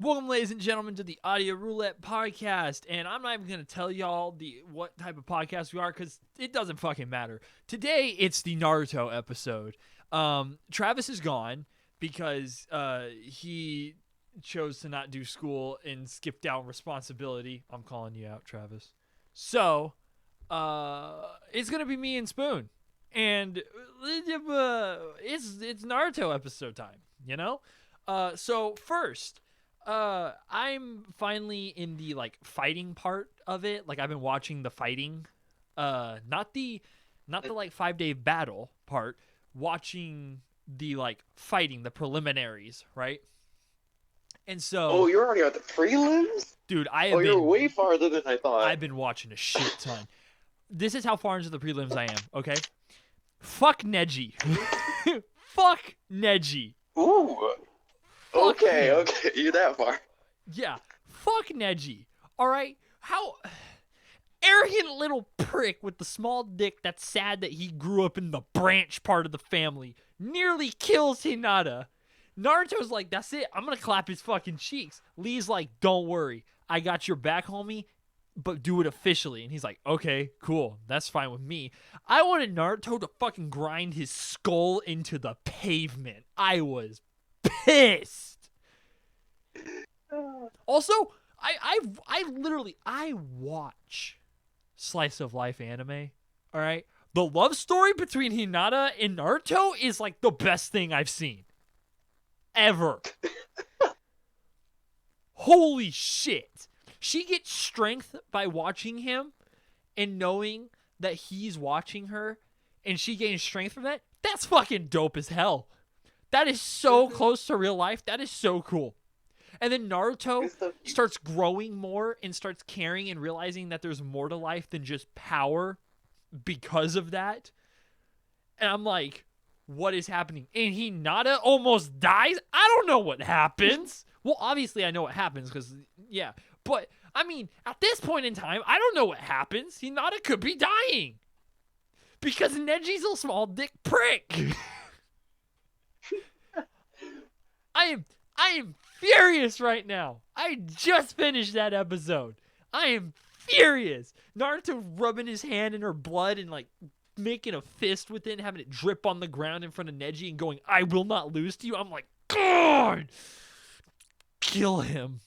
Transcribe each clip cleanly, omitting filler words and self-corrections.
Welcome, ladies and gentlemen, to the Audio Roulette podcast. And I'm not even going to tell y'all what type of podcast we are because it doesn't fucking matter. Today, it's the Naruto episode. Travis is gone because he chose to not do school and skip down responsibility. I'm calling you out, Travis. So, it's going to be me and Spoon. And it's Naruto episode time, you know? So first... I'm finally in the fighting part of it. Like, I've been watching the fighting, not the 5-day battle part. Watching the fighting, the preliminaries, right? And so, Oh, you're already at the prelims? dude, You're way farther than I thought. I've been watching a shit ton. This is how far into the prelims I am. Okay, fuck Neji, fuck Neji. Ooh. Fuck okay, him. you're that far. Yeah, fuck Neji. All right, how arrogant little prick with the small dick that's sad that he grew up in the branch part of the family nearly kills Hinata. Naruto's like, that's it, I'm gonna clap his fucking cheeks. Lee's like, don't worry, I got your back, homie, but do it officially. And he's like, okay, cool, that's fine with me. I wanted Naruto to fucking grind his skull into the pavement. I was pissed. Also, I watch slice of life anime. All right, the love story between Hinata and Naruto is like the best thing I've seen ever. Holy shit. She gets strength by watching him and knowing that he's watching her, and she gains strength from that. That's fucking dope as hell. That is so close to real life. That is so cool. And then Naruto starts growing more and starts caring and realizing that there's more to life than just power because of that. And I'm like, what is happening? And Hinata almost dies? I don't know what happens. Well, obviously I know what happens because, yeah. But, I mean, at this point in time, I don't know what happens. Hinata could be dying. Because Neji's a small dick prick. I am furious right now. I just finished that episode. I am furious. Naruto rubbing his hand in her blood and making a fist with it and having it drip on the ground in front of Neji and going, I will not lose to you. I'm like, God! Kill him.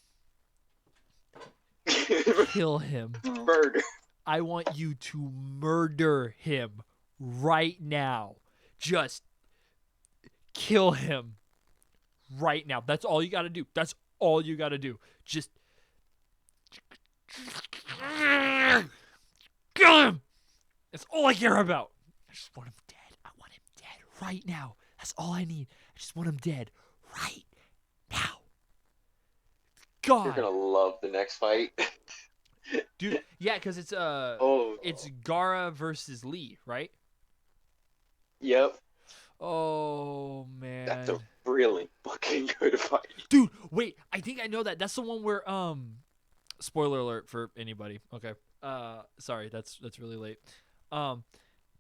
Kill him. Murder. I want you to murder him right now. Just kill him. Right now. That's all you gotta do. That's all you gotta do. Just kill him. That's all I care about. I just want him dead. I want him dead right now. That's all I need. I just want him dead right now. God. You're gonna love the next fight. Dude, yeah, because it's it's Gaara versus Lee, right? Yep. Oh man. That's a really fucking good fight. Dude, wait, I think I know that. That's the one where spoiler alert for anybody. Okay. Sorry, that's really late.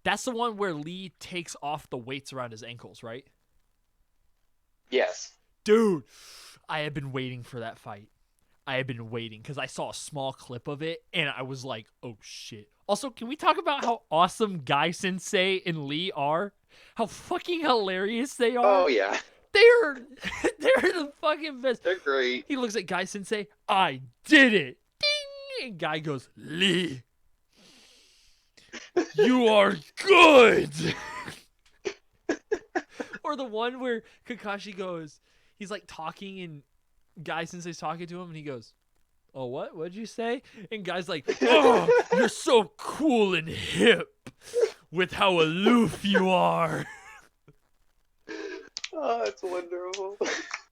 That's the one where Lee takes off the weights around his ankles, right? Yes. Dude, I have been waiting for that fight. I have been waiting because I saw a small clip of it and I was like, oh shit. Also, can we talk about how awesome Guy Sensei and Lee are? How fucking hilarious they are. Oh, yeah. They're the fucking best. They're great. He looks at Guy Sensei. I did it. Ding! And Guy goes, Lee, you are good. Or the one where Kakashi goes, he's talking and Guy Sensei's talking to him and he goes, oh, what? What'd you say? And Guy's like, oh, you're so cool and hip with how aloof you are. Oh, it's wonderful.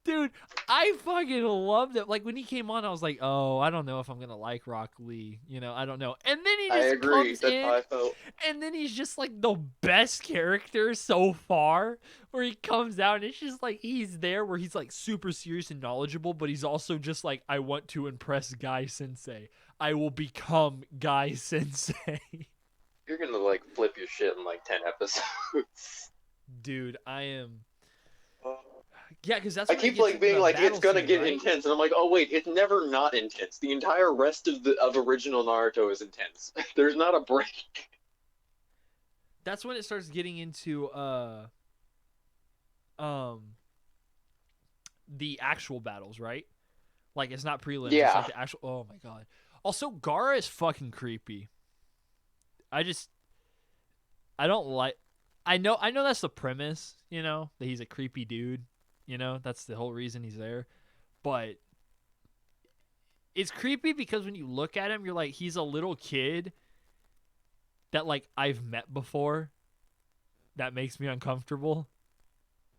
Dude, I fucking loved it. When he came on, I was like, oh, I don't know if I'm going to like Rock Lee. I don't know. And then he just comes That's in, how I felt. and then he's just the best character so far, where he comes out and it's just he's there where he's super serious and knowledgeable, but he's also just I want to impress Guy Sensei. I will become Guy Sensei. You're gonna flip your shit in 10 episodes. Dude, I am... Yeah, because that's I when it keep gets like into being the like it's battle gonna scene, get right? intense, and I'm like, oh wait, it's never not intense. The entire rest of original Naruto is intense. There's not a break. That's when it starts getting into um the actual battles, right? Like it's not prelims, it's like Yeah, the actual. Oh my god. Also, Gara is fucking creepy. I just I don't like. I know that's the premise, that he's a creepy dude. That's the whole reason he's there. But it's creepy because when you look at him, you're like, he's a little kid that like I've met before. That makes me uncomfortable,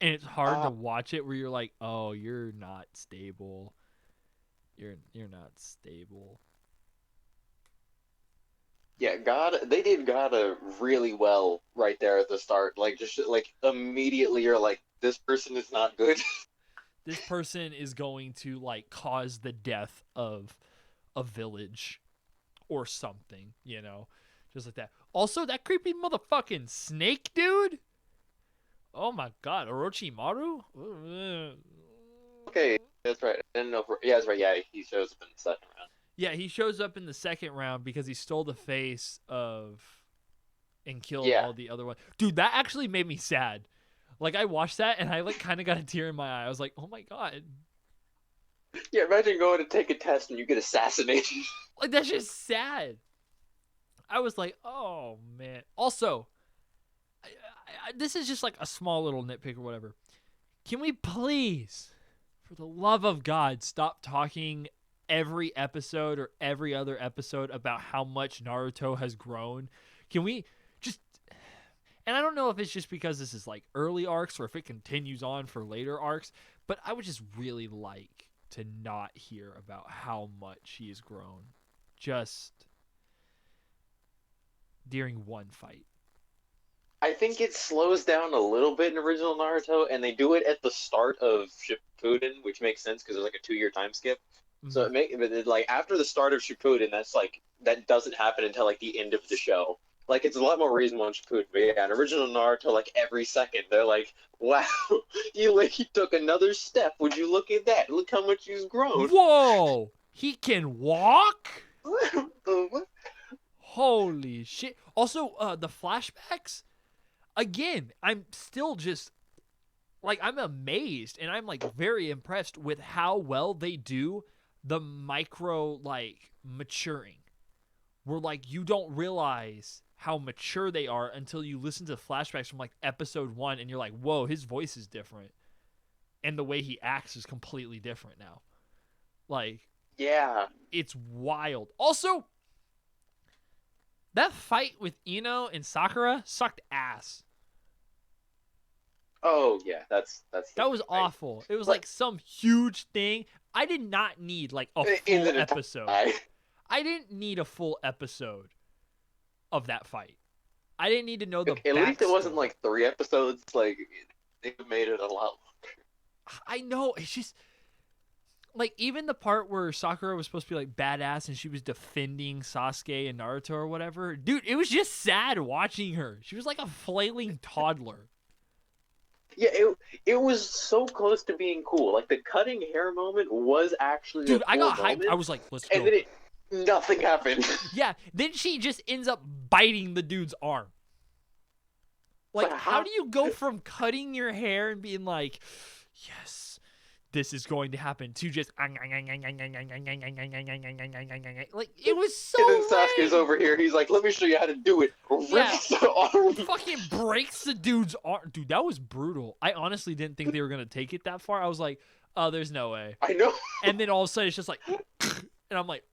and it's hard to uh, watch it where you're like, oh, you're not stable. You're not stable. yeah. God, they did Gotta really well right there at the start. Like just like immediately, you're like, this person is not good. This person is going to like cause the death of a village or something, just like that. Also, that creepy motherfucking snake dude. Oh my god, Orochimaru. Okay, that's right. I didn't know. Yeah, that's right. Yeah, he shows up in the second round. Yeah, he shows up in the second round because he stole the face of and killed Yeah, all the other ones. Dude, that actually made me sad. Like I watched that and I like kind of got a tear in my eye. I was like, "Oh my god." yeah. Imagine going to take a test and you get assassinated. Like that's just sad. I was like, "Oh man." Also, this is just like a small little nitpick or whatever. Can we please, for the love of God, stop talking every episode or every other episode about how much Naruto has grown? Can we just. And I don't know if it's just because this is like early arcs or if it continues on for later arcs, but I would just really like to not hear about how much he has grown just during one fight. I think it slows down a little bit in original Naruto, and they do it at the start of Shippuden, which makes sense because there's like a 2 year time skip. So Mm-hmm. like after the start of Shippuden, that's like that doesn't happen until like the end of the show. Like it's a lot more reasonable in Shippuden, but yeah, in original Naruto, like every second they're like, "Wow, you took another step. Would you look at that? Look how much you've grown." Whoa! He can walk? Holy shit. Also, the flashbacks, again, I'm still just like I'm amazed and I'm like very impressed with how well they do the micro like maturing. Where like you don't realize how mature they are until you listen to flashbacks from like episode 1 and you're like, "Whoa, his voice is different." And the way he acts is completely different now. Like Yeah. it's wild. Also, that fight with Ino and Sakura sucked ass. Oh yeah, that's the That was fight. awful. It was But like some huge thing. I did not need like a in full the episode. entire I didn't need a full episode of that fight. I didn't need to know the at least it wasn't backstory. like 3 episodes. Like they made it a lot. I know. It's just like even the part where Sakura was supposed to be like badass and she was defending Sasuke and Naruto or whatever. Dude, it was just sad watching her. She was like a flailing toddler. Yeah, it was so close to being cool. Like the cutting hair moment was actually a Dude, I cool got hyped. I moment, was like, let's and go. then nothing happened. Yeah, then she just ends up biting the dude's arm. Like, how do you go from cutting your hair and being like, yes, this is going to happen, to just like it was so And then Sasuke's lame. over here. He's like, "Let me show you how to do it." Yeah. Rips the arm. Fucking breaks the dude's arm. Dude, that was brutal. I honestly didn't think they were gonna take it that far. I was like, oh, there's no way. I know. And then all of a sudden it's just like, and I'm like,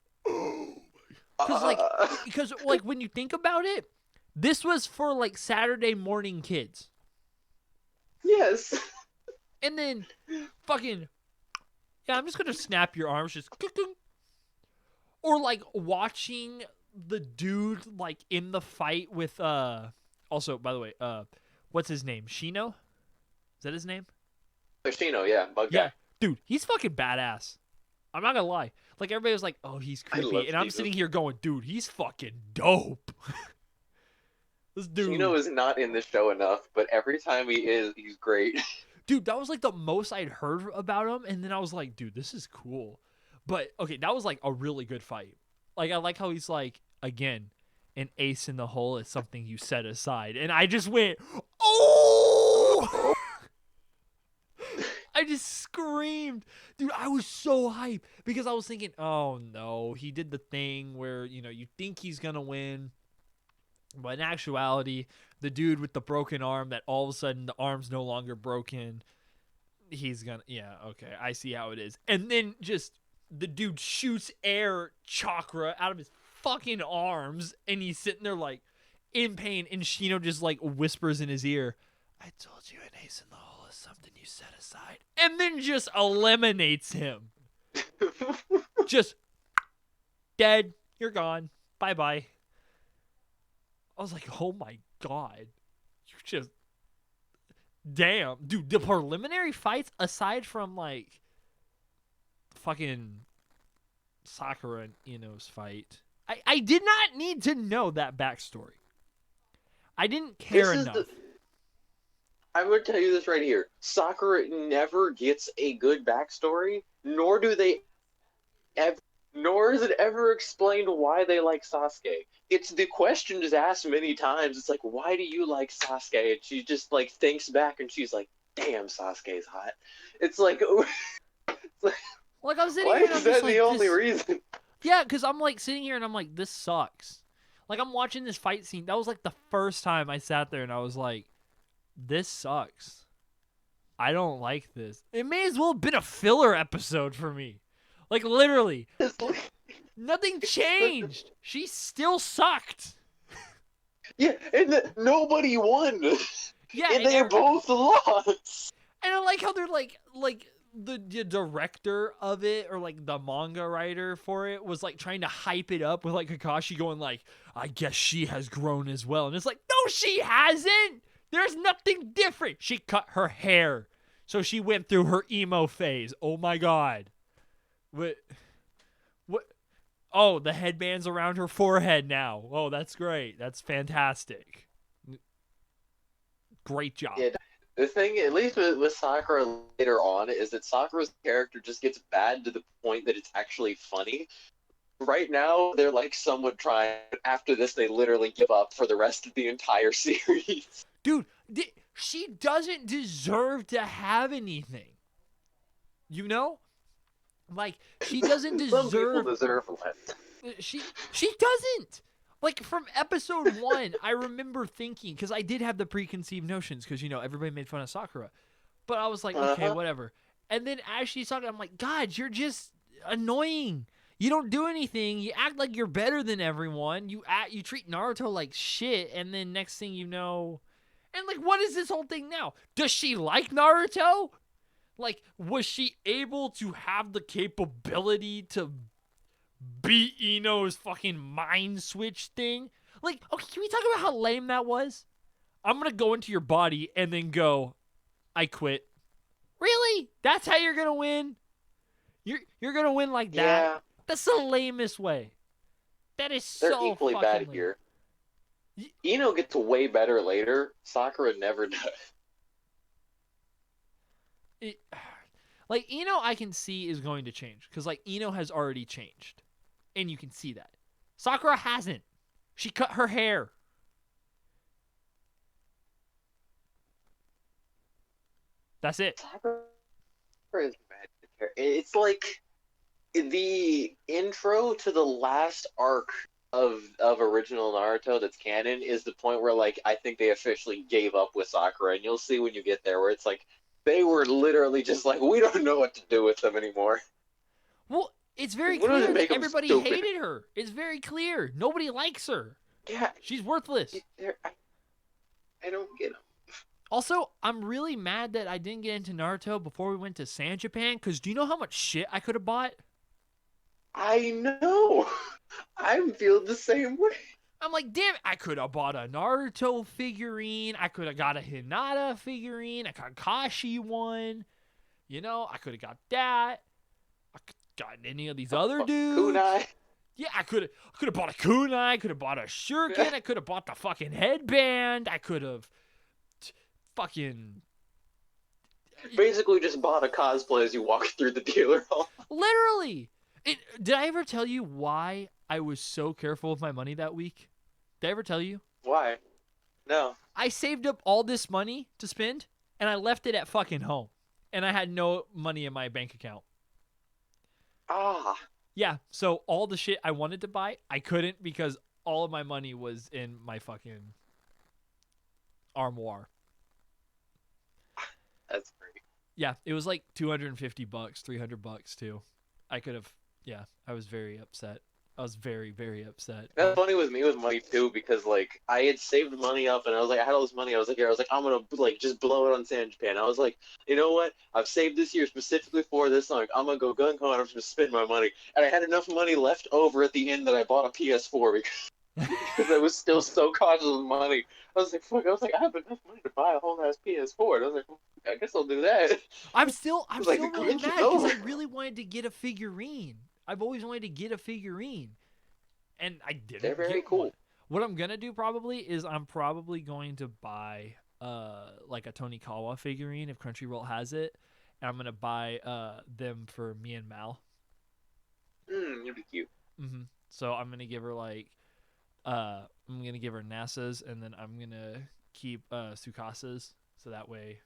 because like when you think about it, this was for like Saturday morning kids. Yes. And then fucking, yeah, I'm just gonna snap your arms, just or like watching the dude like in the fight with also by the way, what's his name? Shino? Is that his name? Yoshino, yeah, bug Yeah. guy. Dude, he's fucking badass. I'm not gonna lie. Like everybody was like, oh, he's I love creepy. And I'm Shino. sitting here going, dude, he's fucking dope. This dude. Shino is not in the show enough, but every time he is, he's great. dude, that was like the most I'd heard about him, and then I was like, dude, this is cool. But okay, that was like a really good fight. Like I like how he's like, again, an ace in the hole is something you set aside, and I just went, oh! I just screamed. Dude, I was so hyped because I was thinking, oh no, he did the thing where, you think he's going to win. But in actuality, the dude with the broken arm that all of a sudden the arm's no longer broken, he's going to, yeah, okay, I see how it is. And then just the dude shoots air chakra out of his fucking arms and he's sitting there like in pain. And Shino just like whispers in his ear, I told you an ace in the hole is something you set aside. And then just eliminates him. Just dead. You're gone. Bye-bye. I was like, oh my god. You just... Damn. Dude, the preliminary fights, aside from like fucking Sakura and Ino's fight, I did not need to know that backstory. I didn't care enough. I'm going to tell you this right here. Sakura never gets a good backstory, nor is it ever explained why they like Sasuke. It's the question is asked many times. It's like, why do you like Sasuke? And she just like thinks back and she's like, damn, Sasuke's hot. It's like, like I'm sitting why here and I'm is that just the like, only reason? Yeah, because I'm like sitting here and I'm like, this sucks. Like I'm watching this fight scene. That was like the first time I sat there and I was like, this sucks. I don't like this. It may as well have been a filler episode for me. Like literally. Nothing changed. She still sucked. Yeah, and nobody won. Yeah, and they both lost. And I like how they're like the director of it or like the manga writer for it was like trying to hype it up with like Kakashi going like, I guess she has grown as well. And it's like, no, she hasn't. There's nothing different. She cut her hair. So she went through her emo phase. Oh my god. What? Oh, the headband's around her forehead now. Oh, that's great. That's fantastic. Great job. Yeah, the thing, at least with Sakura later on, is that Sakura's character just gets bad to the point that it's actually funny. Right now, they're like somewhat trying. After this, they literally give up for the rest of the entire series. Dude, she doesn't deserve to have anything. You know? Like, she doesn't deserve... Some people deserve less. She doesn't. Like, from episode 1, I remember thinking, because I did have the preconceived notions, because, everybody made fun of Sakura. But I was like, okay, whatever. And then as she's talking, I'm like, God, you're just annoying. You don't do anything. You act like you're better than everyone. You treat Naruto like shit, and then next thing you know... And, like, what is this whole thing now? Does she like Naruto? Like, was she able to have the capability to beat Ino's fucking mind switch thing? Like, okay, can we talk about how lame that was? I'm gonna go into your body and then go, I quit. Really? That's how you're gonna win? You're gonna win like that? Yeah. That's the lamest way. That is They're so equally fucking bad lame. here. Ino gets way better later. Sakura never does. Like, Ino I can see is going to change. Because, like, Ino has already changed. And you can see that. Sakura hasn't. She cut her hair. That's it. Sakura is bad. It's like the intro to the last arc of original Naruto that's canon is the point where, like, I think they officially gave up with Sakura. And you'll see when you get there where it's like, they were literally just like, we don't know what to do with them anymore. Well, it's very clear that everybody hated her. It's very clear. Nobody likes her. Yeah. She's worthless. I don't get them. Also, I'm really mad that I didn't get into Naruto before we went to San Japan, because do you know how much shit I could have bought? I know. I feel the same way. I'm like, damn it, I could have bought a Naruto figurine. I could have got a Hinata figurine, a Kakashi one. I could have got that. I could have gotten any of these other dudes. Kunai. Yeah, I could have bought a kunai. I could have bought a shuriken. I could have bought the fucking headband. I could have fucking Basically, just bought a cosplay as you walked through the dealer hall. Literally. Did I ever tell you why I was so careful with my money that week? Did I ever tell you? Why? No. I saved up all this money to spend, and I left it at fucking home. And I had no money in my bank account. Ah. Yeah, so all the shit I wanted to buy, I couldn't because all of my money was in my fucking armoire. That's great. Yeah, it was like $250, $300 too. I could have, yeah, I was very upset. I was very, very upset. That's funny with me with money too, because like I had saved money up and I was like, I had all this money. I was like, I'm gonna like just blow it on San Japan. I was like, you know what? I've saved this year specifically for this song. I'm gonna go gung ho and I'm just gonna spend my money. And I had enough money left over at the end that I bought a PS4 because I was still so cautious of money. I was like, fuck. I was like, I have enough money to buy a whole ass PS4. And I was like, I guess I'll do that. I'm still like, really mad because I really wanted to get a figurine. I've always wanted to get a figurine. And I didn't. They're very cool. One. What I'm gonna do probably is I'm probably going to buy like a Tony Kawa figurine if Crunchyroll has it, and I'm gonna buy them for me and Mal. You'd be cute. Mm-hmm. So I'm gonna give her like I'm gonna give her NASA's, and then I'm gonna keep Tsukasa's, so that way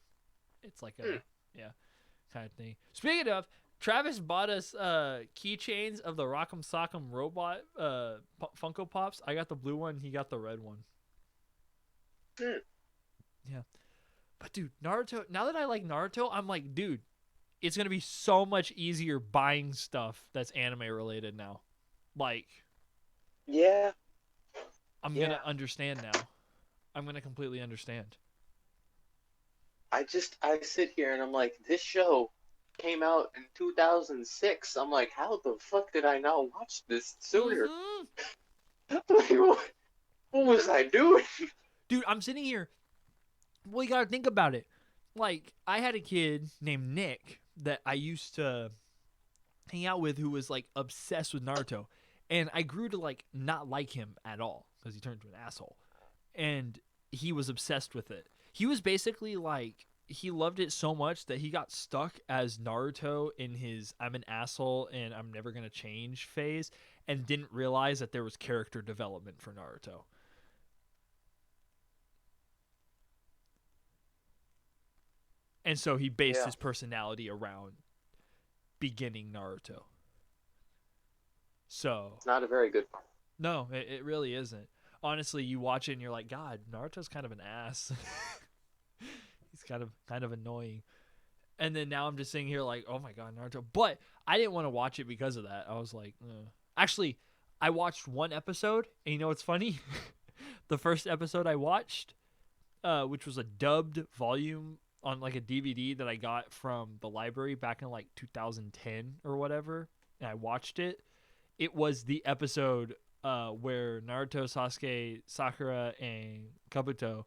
it's like a kind of thing. Speaking of, Travis bought us keychains of the Rock'em Sock'em Robot Funko Pops. I got the blue one. He got the red one. Yeah. But, dude, Naruto, now that I like Naruto, I'm like, dude, it's going to be so much easier buying stuff that's anime related now. Like, yeah. I'm going to understand now. I'm going to completely understand. I sit here and I'm like, this show came out in 2006. I'm like, how the fuck did I not watch this sooner? Mm-hmm. Like, what was I doing? Dude, I'm sitting here. Well, you gotta think about it. Like, I had a kid named Nick that I used to hang out with who was, like, obsessed with Naruto. And I grew to, like, not like him at all because he turned into an asshole. And he was obsessed with it. He was basically, like, he loved it so much that he got stuck as Naruto in his I'm an asshole and I'm never going to change phase and didn't realize that there was character development for Naruto. And so he based his personality around beginning Naruto. So it's not a very good part. No, it really isn't. Honestly, you watch it and you're like, God, Naruto's kind of an ass. He's kind of annoying. And then now I'm just sitting here like, oh my God, Naruto. But I didn't want to watch it because of that. I was like, Actually, I watched one episode, and you know what's funny? The first episode I watched, which was a dubbed volume on like a DVD that I got from the library back in like 2010 or whatever, and I watched it. It was the episode where Naruto, Sasuke, Sakura, and Kabuto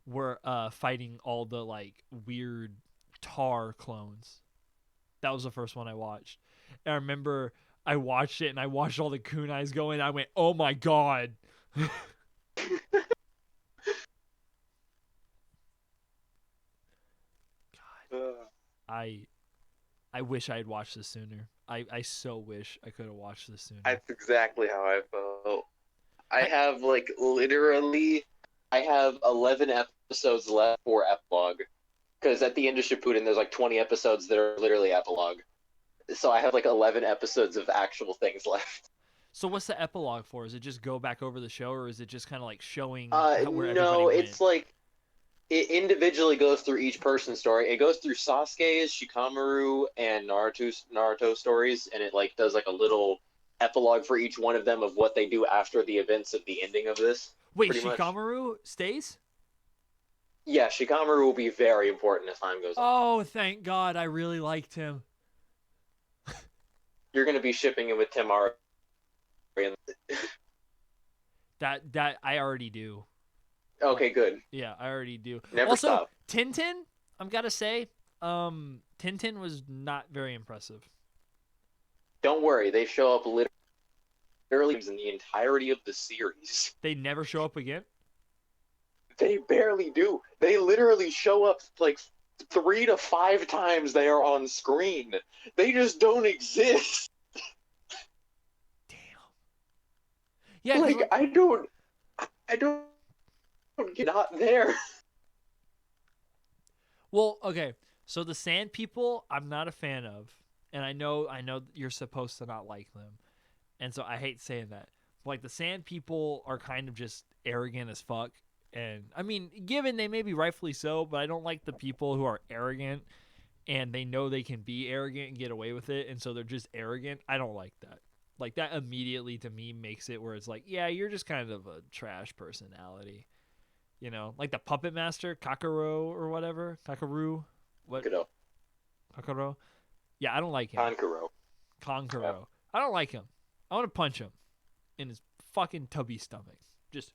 were fighting all the like weird tar clones. That was the first one I watched. And I remember I watched it and I watched all the kunais go in. I went, oh my God. God. I wish I had watched this sooner. I so wish I could have watched this sooner. That's exactly how I felt. I have like literally I have 11 episodes left for epilogue. Because at the end of Shippuden, there's like 20 episodes that are literally epilogue. So I have like 11 episodes of actual things left. So what's the epilogue for? Is it just go back over the show, or is it just kind of like showing where everybody it's went? like it individually goes through each person's story. It goes through Sasuke's, Shikamaru, and Naruto stories, and it like does like a little epilogue for each one of them of what they do after the events of the ending of this. Wait, Shikamaru stays? Yeah, Shikamaru will be very important as time goes on. Oh, thank God. I really liked him. You're going to be shipping him with Temari. That I already do. Okay, good. Yeah, I already do. Never also, stop. Tintin, I'm got to say, Tintin was not very impressive. Don't worry. They show up literally in the entirety of the series. They never show up again? They barely do. They literally show up like 3 to 5 times they are on screen. They just don't exist. Damn. Yeah, like I don't get not there. well, okay. So the Sand People, I'm not a fan of, and I know you're supposed to not like them, and so I hate saying that. Like the Sand People are kind of just arrogant as fuck, and I mean, given they may be rightfully so, but I don't like the people who are arrogant and they know they can be arrogant and get away with it, and so they're just arrogant. I don't like that. Like that immediately to me makes it where it's like, yeah, you're just kind of a trash personality. You know, like the puppet master, Kakaro or whatever. Kakaru. What? Kuro. Kakaro? Yeah, I don't like him. Kankuro. Konkuro. Yep. I don't like him. I want to punch him in his fucking tubby stomach. Just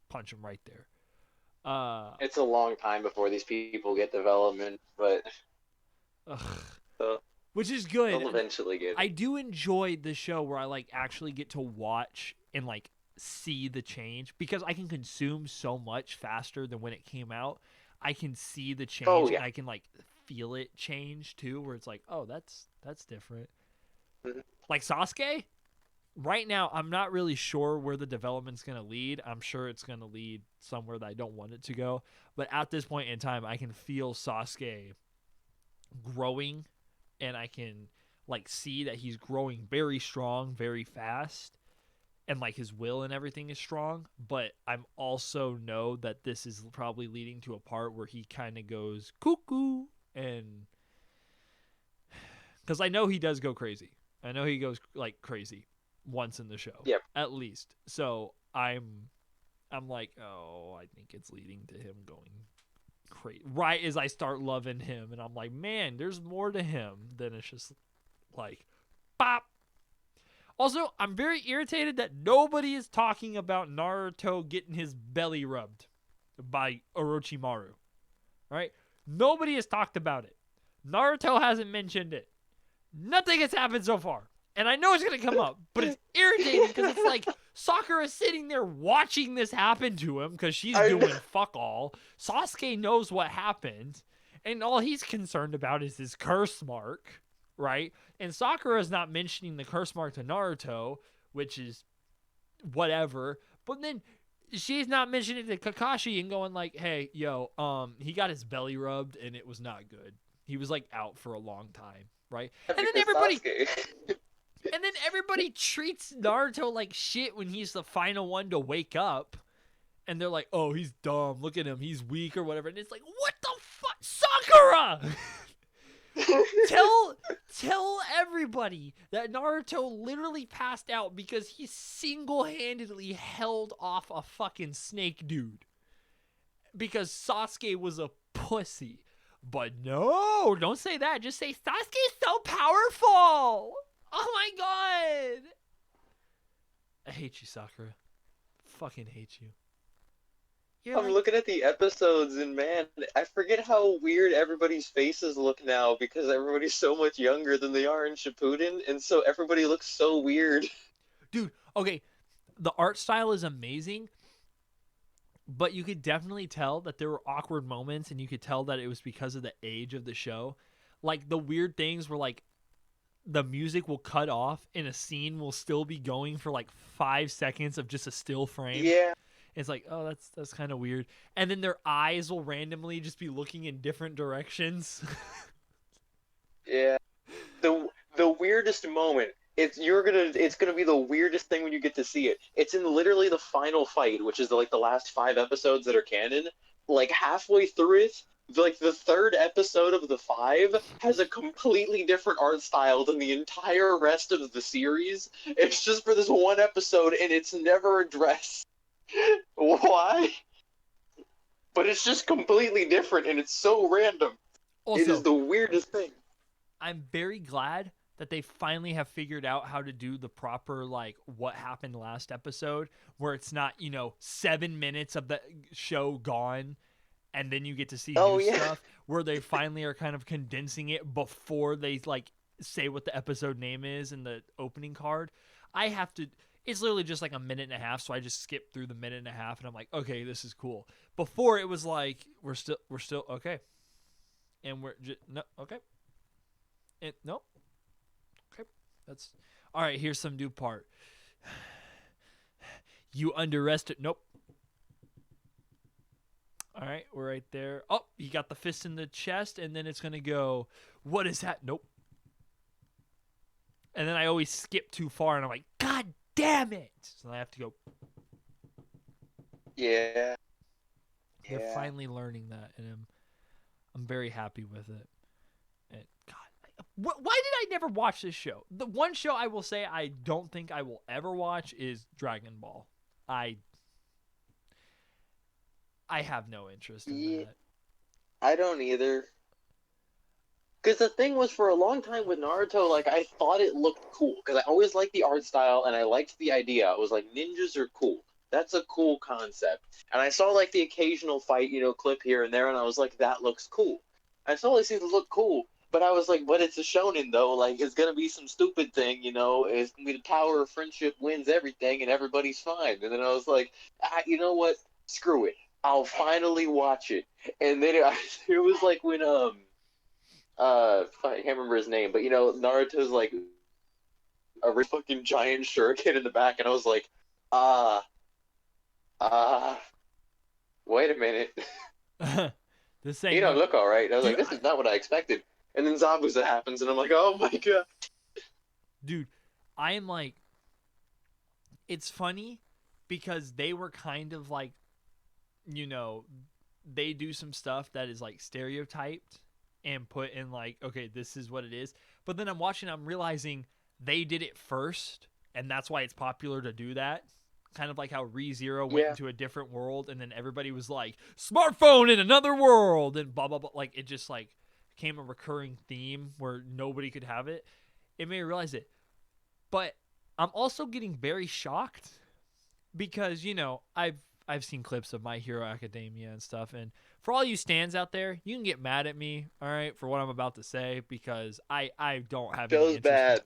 punch him right there. It's a long time before these people get development, but Which is good. they'll eventually get. I do enjoy the show where I like actually get to watch and like see the change because I can consume so much faster than when it came out. I can see the change Oh, yeah. and I can like feel it change too, where it's like, oh, that's different. Mm-hmm. Like Sasuke, right now I'm not really sure where the development's gonna lead. I'm sure it's gonna lead somewhere that I don't want it to go. But at this point in time, I can feel Sasuke growing, and I can like see that he's growing very strong, very fast, and like his will and everything is strong. But I'm also know that this is probably leading to a part where he kind of goes cuckoo, and because I know he does go crazy. I know he goes like crazy once in the show, Yep. at least. So I'm like, oh, I think it's leading to him going crazy. Right as I start loving him, and I'm like, man, there's more to him than it's just like, bop. Also, I'm very irritated that nobody is talking about Naruto getting his belly rubbed by Orochimaru. Right? Nobody has talked about it. Naruto hasn't mentioned it. Nothing has happened so far. And I know it's going to come up, but it's irritating because it's like Sakura's sitting there watching this happen to him because she's doing fuck all. Sasuke knows what happened, and all he's concerned about is his curse mark, right? And Sakura's not mentioning the curse mark to Naruto, which is whatever. But then she's not mentioning it to Kakashi and going like, hey, yo, he got his belly rubbed and it was not good. He was like out for a long time, right? And then everybody treats Naruto like shit when he's the final one to wake up. And they're like, oh, he's dumb. Look at him. He's weak or whatever. And it's like, what the fuck? Sakura! Tell everybody that Naruto literally passed out because he single-handedly held off a fucking snake dude. Because Sasuke was a pussy. But no, don't say that. Just say Sasuke's so powerful. Oh my god. I hate you, Sakura. Fucking hate you. I'm looking at the episodes and man, I forget how weird everybody's faces look now because everybody's so much younger than they are in Shippuden, and so everybody looks so weird. Dude, okay, the art style is amazing, but you could definitely tell that there were awkward moments, and you could tell that it was because of the age of the show. Like, the weird things were like, the music will cut off, and a scene will still be going for like 5 seconds of just a still frame. Yeah. It's like, oh, that's kind of weird. And then their eyes will randomly just be looking in different directions. Yeah. The weirdest moment, it's gonna be the weirdest thing when you get to see it. It's in literally the final fight, which is like the last 5 episodes that are canon. Like halfway through it, like the 3rd episode of the 5 has a completely different art style than the entire rest of the series. It's just for this one episode, and it's never addressed. Why? But it's just completely different, and it's so random. Also, it is the weirdest thing. I'm very glad that they finally have figured out how to do the proper, like, what happened last episode, where it's not, 7 minutes of the show gone, and then you get to see new stuff, where they finally are kind of condensing it before they, like, say what the episode name is in the opening card. It's literally just like a minute and a half, so I just skip through the minute and a half, and I'm like, okay, this is cool. Before, it was like, we're still okay. and we're just no okay. Nope. Okay, that's all right. Here's some new part. You underestimate. Nope. All right, we're right there. Oh, you got the fist in the chest, and then it's gonna go. What is that? Nope. And then I always skip too far, and I'm like, God damn it! So I have to go. Yeah. They're finally learning that, and I'm very happy with it. And God, why did I never watch this show? The one show I will say I don't think I will ever watch is Dragon Ball. I have no interest in that. I don't either. Because the thing was, for a long time with Naruto, like, I thought it looked cool. Because I always liked the art style, and I liked the idea. I was like, ninjas are cool. That's a cool concept. And I saw, like, the occasional fight, clip here and there, and I was like, that looks cool. I saw it seemed to look cool, but I was like, but it's a shonen, though. Like, it's going to be some stupid thing, It's going to be the power of friendship wins everything, and everybody's fine. And then I was like, you know what? Screw it. I'll finally watch it. And then it was like when, I can't remember his name, but Naruto's like a really fucking giant shuriken in the back, and I was like, wait a minute. This ain't You don't look alright. I was dude, like, this is not what I expected. And then Zabuza happens, and I'm like, oh my god. Dude, I am like, it's funny because they were kind of like, they do some stuff that is like stereotyped and put in like, okay, this is what it is. But then I'm watching, I'm realizing they did it first, and that's why it's popular to do that. Kind of like how ReZero went into a different world, and then everybody was like, smartphone in another world, and blah, blah, blah. Like, it just like became a recurring theme where nobody could have it. It made me realize it. But I'm also getting very shocked because, I've seen clips of My Hero Academia and stuff, and for all you stans out there, you can get mad at me, all right, for what I'm about to say, because I don't have any interest. Bad.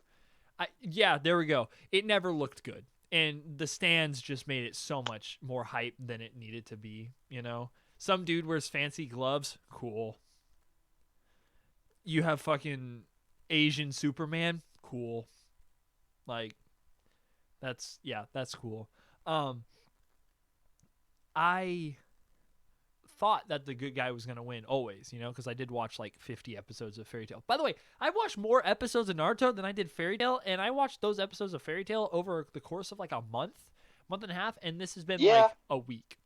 Yeah, there we go. It never looked good, and the stands just made it so much more hype than it needed to be. Some dude wears fancy gloves, cool. You have fucking Asian Superman, cool. Like, that's cool. I thought that the good guy was going to win always, because I did watch like 50 episodes of Fairy Tail. By the way, I watched more episodes of Naruto than I did Fairy Tail, and I watched those episodes of Fairy Tail over the course of like a month and a half, and this has been like a week.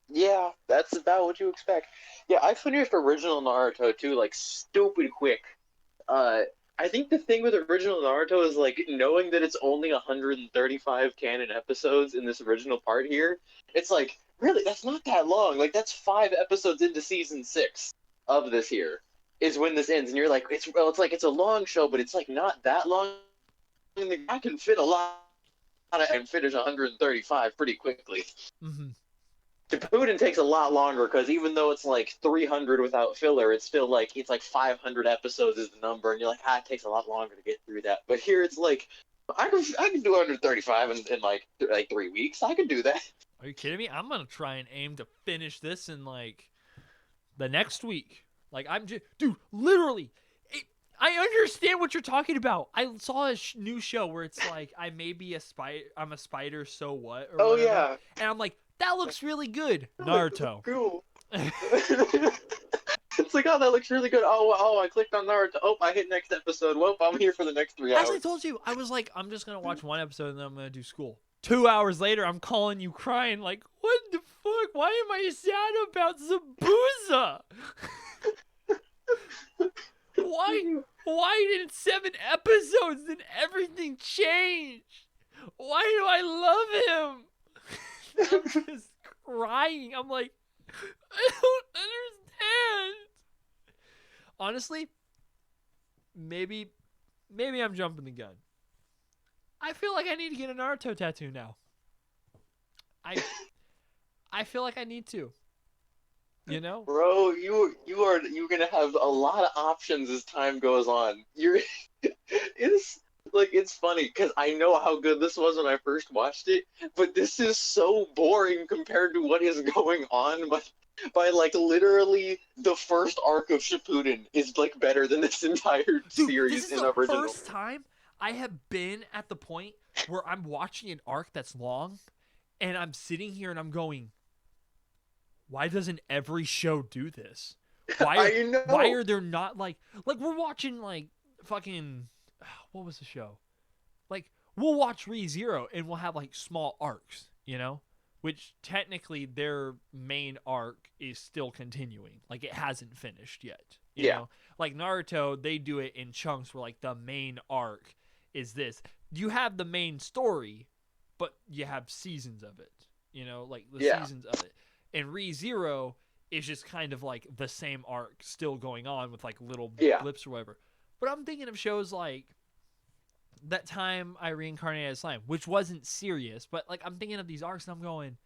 Yeah, that's about what you expect. Yeah, I finished original Naruto too, like stupid quick. I think the thing with original Naruto is like knowing that it's only 135 canon episodes in this original part here. It's like, really, that's not that long. Like, that's 5 episodes into season 6 of this here is when this ends, and you're like, it's a long show, but it's like not that long. I mean, I can fit a lot and finish 135 pretty quickly. Mm-hmm. Shippuden takes a lot longer because even though it's like 300 without filler, it's still like 500 episodes is the number, and you're like, it takes a lot longer to get through that. But here it's like, I can do 135 in like 3 weeks. I can do that. Are you kidding me? I'm gonna try and aim to finish this in like the next week. Like, I'm just, dude, literally. I understand what you're talking about. I saw a new show where it's like, I may be a spider. I'm a spider. So what? Or whatever. Yeah. And I'm like, that looks really good. Naruto. Cool. It's like, that looks really good. Oh, I clicked on Naruto. Oh, I hit next episode. Well, I'm here for the next 3 hours. As I told you, I was like, I'm just gonna watch one episode and then I'm gonna do school. 2 hours later, I'm calling you crying like, what the fuck? Why am I sad about Zabuza? Why in 7 episodes did everything change? Why do I love him? I'm just crying. I'm like, I don't understand. Honestly, maybe I'm jumping the gun. I feel like I need to get a Naruto tattoo now. I feel like I need to. Bro, you're gonna have a lot of options as time goes on. It's funny because I know how good this was when I first watched it, but this is so boring compared to what is going on. But by like literally the first arc of Shippuden is like better than this entire Dude, this series is in the original. first time I have been at the point where I'm watching an arc that's long and I'm sitting here and I'm going, why doesn't every show do this? I Why know. are there not like we're watching like fucking what was the show? Like we'll watch ReZero and we'll have like small arcs, you know? Which technically their main arc is still continuing. Like it hasn't finished yet. You Yeah. know? Like Naruto, they do it in chunks where like the main arc is this. You have the main story, but you have seasons of it. You know, like the Yeah. seasons of it. And ReZero is just kind of like the same arc still going on with like little Yeah. blips or whatever. But I'm thinking of shows like that time I reincarnated as slime, which wasn't serious, but like I'm thinking of these arcs and I'm going,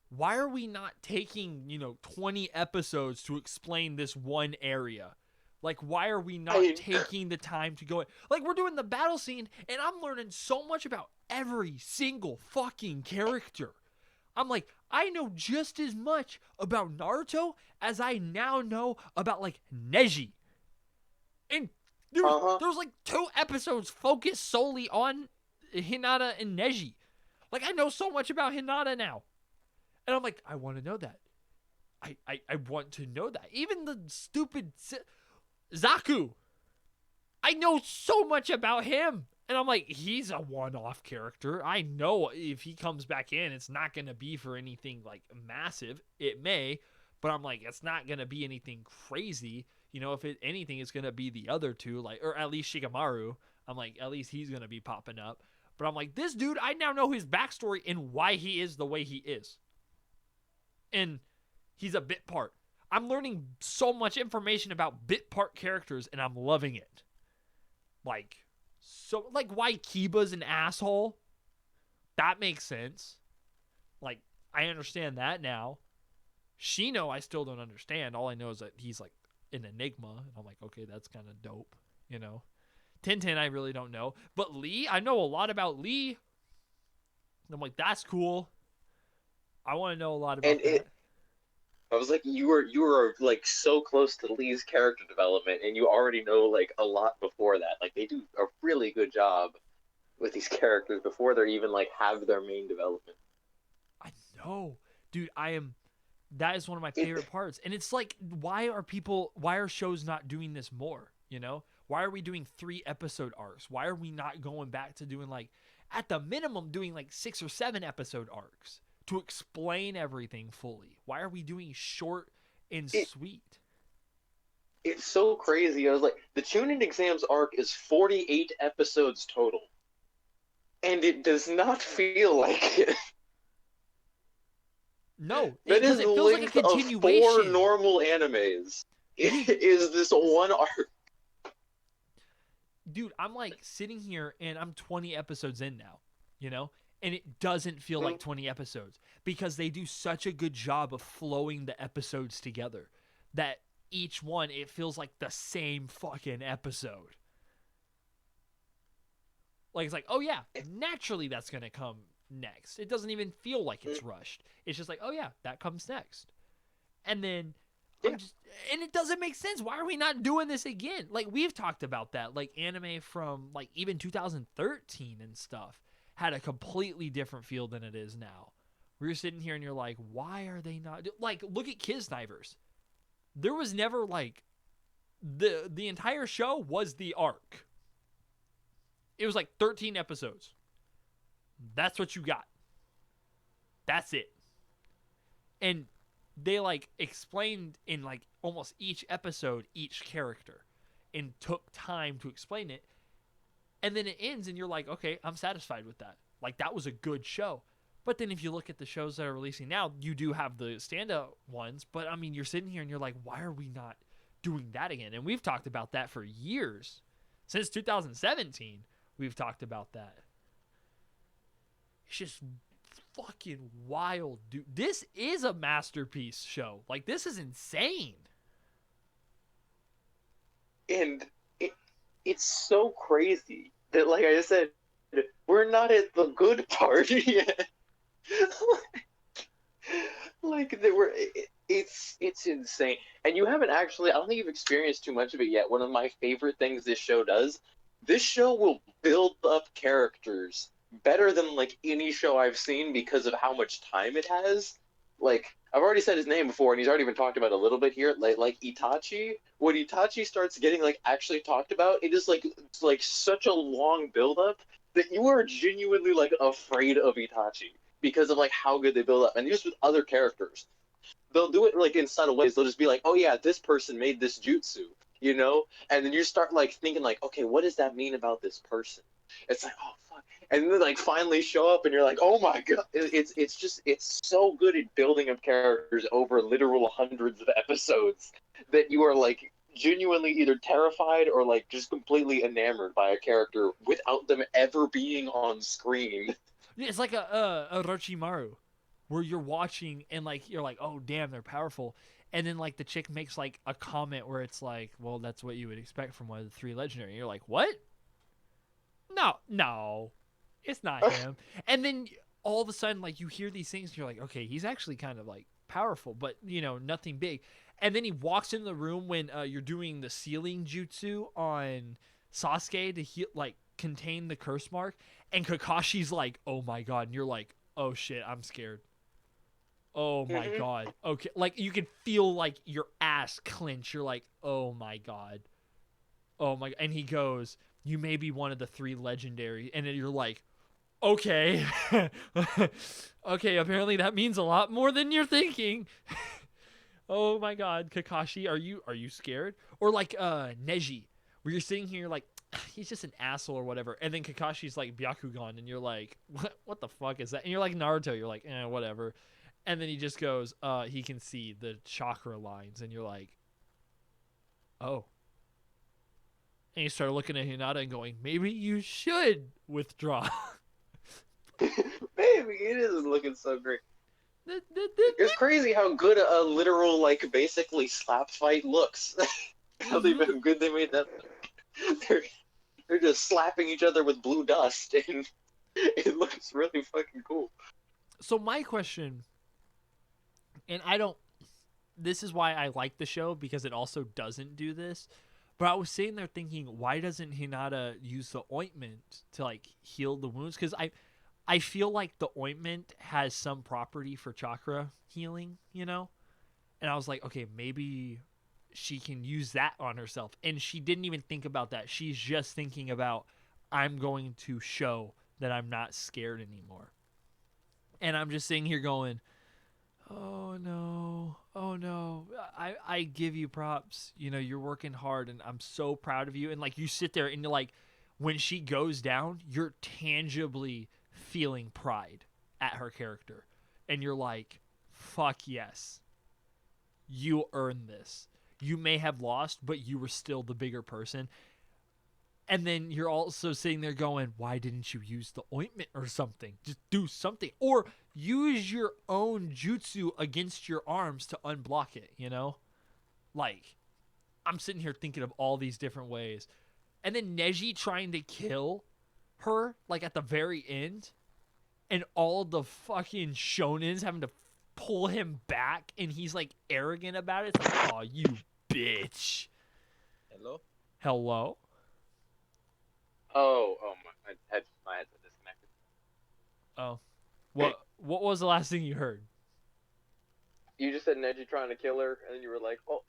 why are we not taking, 20 episodes to explain this one area? Like, why are we not taking the time to go? Like, we're doing the battle scene, and I'm learning so much about every single fucking character. I'm like, I know just as much about Naruto as I now know about, like, Neji. And there's like 2 episodes focused solely on Hinata and Neji. Like, I know so much about Hinata now. And I'm like, I want to know that. I want to know that. Even the stupid Zaku. I know so much about him. And I'm like, he's a one-off character. I know if he comes back in, it's not going to be for anything, like, massive. It may, but I'm like, it's not going to be anything crazy. If anything, it's going to be the other two, like, or at least Shikamaru. I'm like, at least he's going to be popping up. But I'm like, this dude, I now know his backstory and why he is the way he is. And he's a bit part. I'm learning so much information about bit part characters, and I'm loving it. Like why Kiba's an asshole. That makes sense. Like, I understand that now. Shino, I still don't understand. All I know is that he's like an enigma, and I'm like, okay, that's kind of dope. Tintin, I really don't know. But Lee, I know a lot about Lee. And I'm like, that's cool. I want to know a lot about that. I was like, you were like so close to Lee's character development, and you already know like a lot before that. Like they do a really good job with these characters before they even like have their main development. I know, dude. That is one of my favorite parts, and it's like, why are shows not doing this more? Why are we doing 3 episode arcs? Why are we not going back to doing like, at the minimum, doing like 6 or 7 episode arcs? To explain everything fully. Why are we doing short and sweet? It's so crazy. I was like, the Chunin exams arc is 48 episodes total. And it does not feel like it. No, that is it the feels like a continuation. Of 4 normal animes. It is this one arc. Dude, I'm like sitting here and I'm 20 episodes in now, And it doesn't feel like 20 episodes because they do such a good job of flowing the episodes together that each one, it feels like the same fucking episode. Like, it's like, oh yeah, naturally that's going to come next. It doesn't even feel like it's rushed. It's just like, oh yeah, that comes next. And then, and it doesn't make sense. Why are we not doing this again? Like, we've talked about that. Like, anime from, like, even 2013 and stuff had a completely different feel than it is now. We're sitting here and you're like, why are they not... Like, look at Kisnivers. There was never, like... The entire show was the arc. It was like 13 episodes. That's what you got. That's it. And they, like, explained in, like, almost each episode, each character. And took time to explain it. And then it ends and you're like, okay, I'm satisfied with that. Like, that was a good show. But then if you look at the shows that are releasing now, you do have the standout ones. But, I mean, you're sitting here and you're like, why are we not doing that again? And we've talked about that for years. Since 2017, we've talked about that. It's just fucking wild, dude. This is a masterpiece show. Like, this is insane. And it's so crazy that, like I said, we're not at the good part yet. Like, It's insane. And you haven't actually, I don't think you've experienced too much of it yet. One of my favorite things this show does, this show will build up characters better than like any show I've seen because of how much time it has. Like I've already said his name before and he's already been talked about a little bit here. Like Itachi, when Itachi starts getting like actually talked about, it is like it's like such a long build up that you are genuinely like afraid of Itachi because of like how good they build up. And just with other characters, they'll do it like in subtle ways. They'll just be like, "Oh yeah, this person made this jutsu," you know, and then you start like thinking like, "Okay, what does that mean about this person?" It's like, "Oh fuck," and then like finally show up, and you're like, "Oh my god!" It's just it's so good at building up characters over literal hundreds of episodes that you are like genuinely either terrified or like just completely enamored by a character without them ever being on screen. Yeah, it's like a Orochimaru, where you're watching and like you're like, oh damn, they're powerful, and then like the chick makes like a comment where it's like, well, that's what you would expect from one of the three legendary. And you're like, what? No, no, it's not him. And then all of a sudden, like you hear these things, and you're like, okay, he's actually kind of like powerful, but nothing big. And then he walks into the room when you're doing the sealing jutsu on Sasuke to heal, like contain the curse mark, and Kakashi's like, oh my god, and you're like, oh shit, I'm scared. Oh my Mm-hmm. god. Okay, like you can feel like your ass clench. You're like, oh my god. Oh my, and he goes, you may be one of the three legendary, and then you're like, okay. Okay, apparently that means a lot more than you're thinking. Oh my god, Kakashi, are you scared? Or like Neji, where you're sitting here like he's just an asshole or whatever, and then Kakashi's like Byakugan, and you're like, what the fuck is that? And you're like Naruto, you're like, whatever. And then he just goes, he can see the chakra lines, and you're like, oh. And you start looking at Hinata and going, maybe you should withdraw. Maybe it isn't looking so great. It's crazy how good a literal, like, basically slap fight looks. How good they made that. They're, they're just slapping each other with blue dust, and it looks really fucking cool. So my question, and I don't, this is why I like the show, because it also doesn't do this. But I was sitting there thinking, why doesn't Hinata use the ointment to like heal the wounds? Because I feel like the ointment has some property for chakra healing, And I was like, okay, maybe she can use that on herself. And she didn't even think about that. She's just thinking about, I'm going to show that I'm not scared anymore. And I'm just sitting here going, oh no, oh no. I give you props. You're working hard, and I'm so proud of you. And like you sit there and you're like, when she goes down, you're tangibly feeling pride at her character. And you're like, fuck yes. You earned this. You may have lost, but you were still the bigger person. And then you're also sitting there going, why didn't you use the ointment or something? Just do something. Or use your own jutsu against your arms to unblock it, Like, I'm sitting here thinking of all these different ways. And then Neji trying to kill her, like, at the very end. And all the fucking shonens having to pull him back. And he's, like, arrogant about it. It's like, oh, you bitch. Hello? Hello? Oh, my headset disconnected. Oh. What was the last thing you heard? You just said Neji trying to kill her, and then you were like, oh.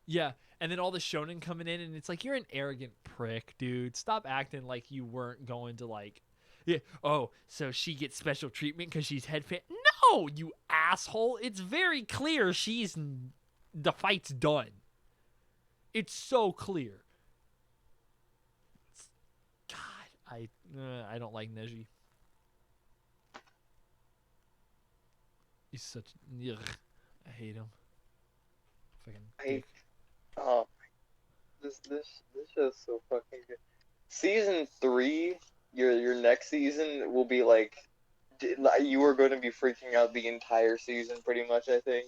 Yeah, and then all the shonen coming in, and it's like, you're an arrogant prick, dude. Stop acting like you weren't going to, like, yeah, oh, so she gets special treatment because she's head fit? No, you asshole. It's very clear the fight's done. It's so clear. God, I don't like Neji. He's such, ugh, I hate him. Fucking dick. Oh, this show's so fucking good. Season 3, your next season will be like, you are going to be freaking out the entire season, pretty much. I think.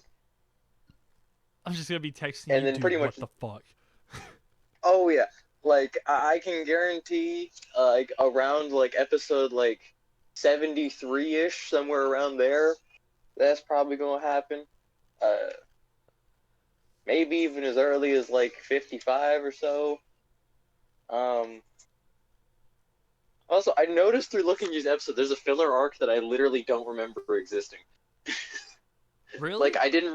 I'm just gonna be texting and you, then dude, pretty what much, the fuck? Oh yeah, like I can guarantee, like around like episode like 73-ish, somewhere around there, that's probably gonna happen. maybe even as early as like 55 or so. Um, Also, I noticed through looking at these episodes, there's a filler arc that I literally don't remember existing. Really? Like I didn't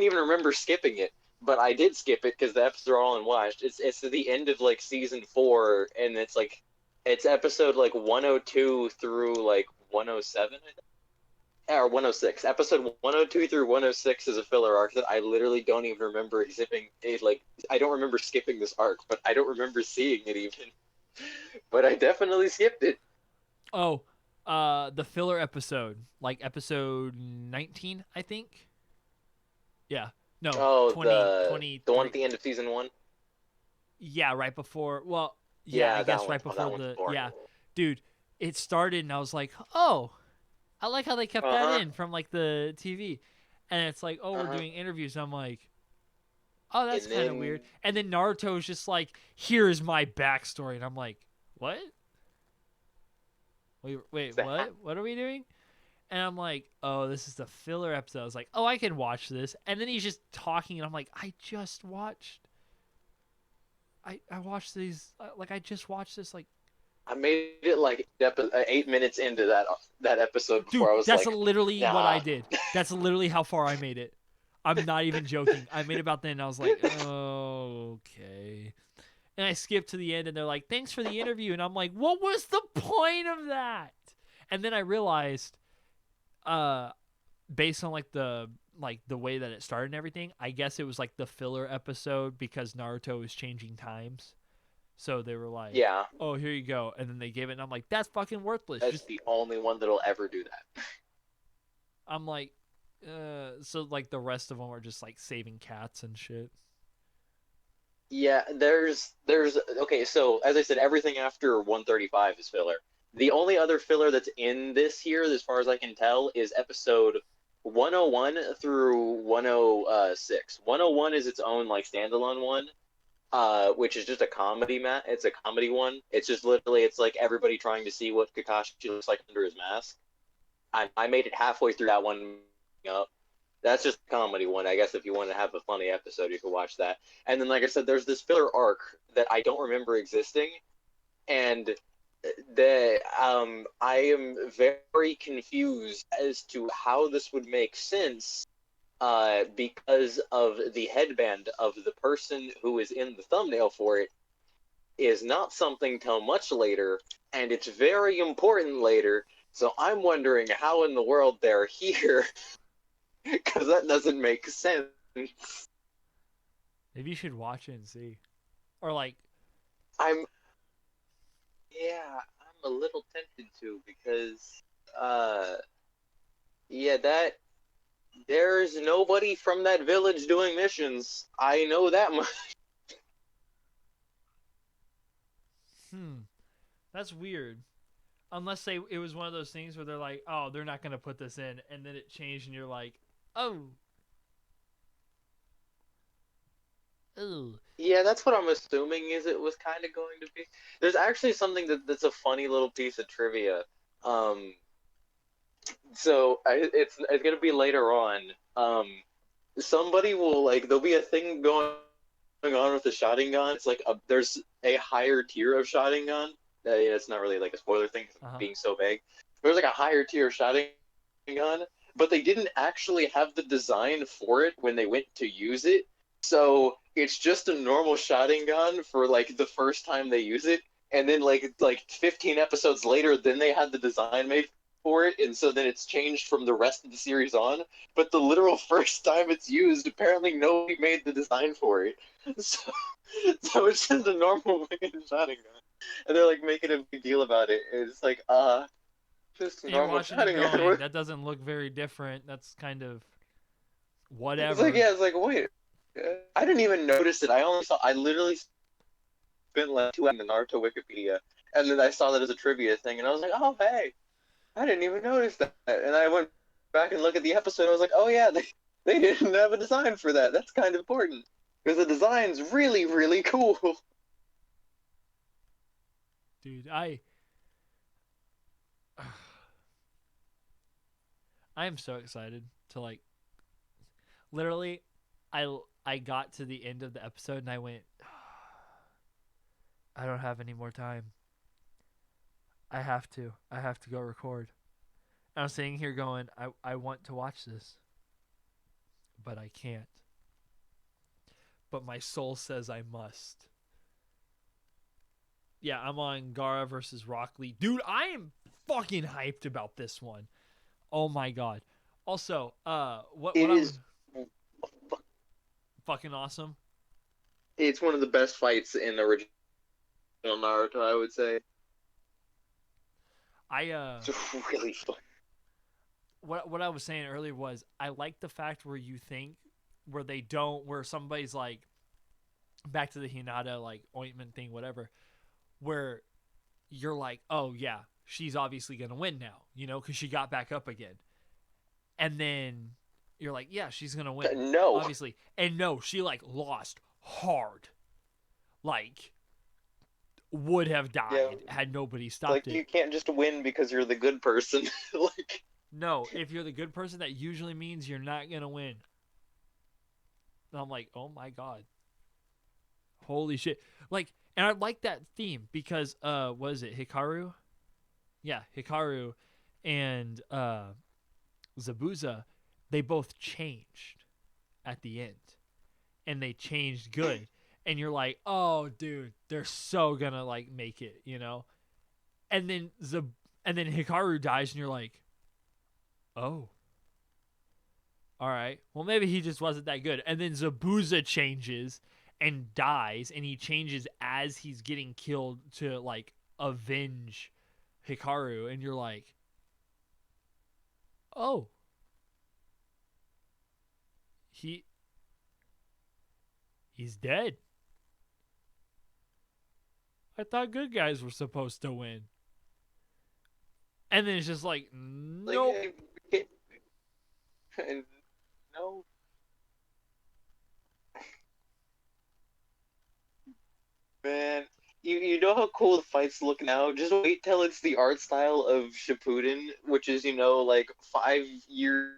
even remember skipping it, but I did skip it because the episodes are all unwatched. It's at the end of like season 4, and it's like it's episode like 102 through like 107, I think, or 106. Episode 102 through 106 is a filler arc that I literally don't even remember skipping. Like I don't remember skipping this arc, but I don't remember seeing it even. But I definitely skipped it. Oh, the filler episode, like episode 19, I think. Yeah. No, Oh, 20, the one 23. at the end of season 1. Yeah, right before. Well, yeah, I Yeah, guess that one. right Oh, before that one's the. boring. Yeah, dude, it started and I was like, oh, I like how they kept Uh that huh. in from like the TV, and it's like, oh, Uh we're huh. doing interviews. And I'm like, oh, that's And kind of then weird. And then Naruto's just like, here's my backstory, and I'm like, what? Wait, what? What are we doing? And I'm like, oh, this is the filler episode. I was like, oh, I can watch this. And then he's just talking, and I'm like, I just watched. I watched these. Like, I just watched this. Like, I made it like 8 minutes into that episode dude, before I was that's like, literally what I nah. did. That's literally how far I made it. I'm not even joking. I made about then, and I was like, oh, okay. And I skipped to the end, and they're like, thanks for the interview. And I'm like, what was the point of that? And then I realized, uh, based on like the way that it started and everything, I guess it was like the filler episode because Naruto was changing times. So they were like, Yeah, "Oh, here you go," and then they gave it, and I'm like, "That's fucking worthless." that's Just the only one that'll ever do that. I'm like, so like the rest of them are just like saving cats and shit. Yeah, there's okay, so as I said, everything after 135 is filler. The only other filler that's in this here, as far as I can tell, is episode 101 through 106. 101 is its own like standalone one, which is just a comedy it's a comedy one. It's just literally it's like everybody trying to see what Kakashi looks like under his mask. I made it halfway through that one up. That's just a comedy one. I guess if you want to have a funny episode, you can watch that. And then, like I said, there's this filler arc that I don't remember existing, and I am very confused as to how this would make sense. Because of the headband of the person who is in the thumbnail for it is not something till much later, and it's very important later. So I'm wondering how in the world they're here, because that doesn't make sense. Maybe you should watch it and see, or like, I'm Yeah, I'm a little tempted to because uh yeah, that there's nobody from that village doing missions. I know that much. hmm, that's weird. Unless it was one of those things where they're like, oh, they're not gonna put this in, and then it changed, and you're like, oh, oh, Yeah, that's what I'm assuming is it was kind of going to be. There's actually something that's a funny little piece of trivia. Um it's gonna be later on. Somebody will like there'll be a thing going on with the Sharingan. It's like there's a higher tier of Sharingan. Yeah, it's not really like a spoiler thing 'cause uh I'm huh. being so vague. There's like a higher tier of Sharingan, but they didn't actually have the design for it when they went to use it. So it's just a normal Sharingan for like the first time they use it, and then like 15 episodes later, then they had the design made for it, and so then it's changed from the rest of the series on. But the literal first time it's used, apparently nobody made the design for it. So, so it's just a normal fucking Sharingan. And they're like making a big deal about it. And it's like, just a And you're normal watching it going, Sharingan. that doesn't look very different. That's kind of It's like, whatever. yeah, it's like, wait. I didn't even notice it. I literally spent like 2 hours in the Naruto Wikipedia. And then I saw that as a trivia thing. And I was like, oh, hey, I didn't even notice that. And I went back and looked at the episode. And I was like, oh, yeah, they didn't have a design for that. That's kind of important. Because the design's really, really cool. Dude, I am so excited to like literally I got to the end of the episode and I went, I don't have any more time. I have to. I have to go record. And I'm sitting here going, I want to watch this, but I can't. But my soul says I must. Yeah, I'm on Gara versus Rock Lee. Dude, I am fucking hyped about this one. Oh my god. Also, what It I'm is fucking awesome. it's one of the best fights in the original Naruto, I would say. I It's really fun. what I was saying earlier was I like the fact where you think where they don't where somebody's like back to the Hinata like ointment thing whatever where you're like, "Oh yeah, she's obviously going to win now," cuz she got back up again. And then you're like, "Yeah, she's going to win." No. Obviously. And no, she like lost hard. Like would have died had nobody stopped it. You can't just win because you're the good person. Like, no, if you're the good person, that usually means you're not gonna win. And I'm like, oh my god, holy shit! Like, and I like that theme because what is it, Hikaru? Yeah, Hikaru and Zabuza, they both changed at the end, and they changed good. And you're like, oh, dude, they're so gonna like make it, And then and then Hikaru dies, and you're like, oh, all right. Well, maybe he just wasn't that good. And then Zabuza changes and dies, and he changes as he's getting killed to like avenge Hikaru, and you're like, oh, he's dead. I thought good guys were supposed to win. And then it's just like, nope. No. Man, you know how cool the fights look now? Just wait till it's the art style of Shippuden, which is, like 5 years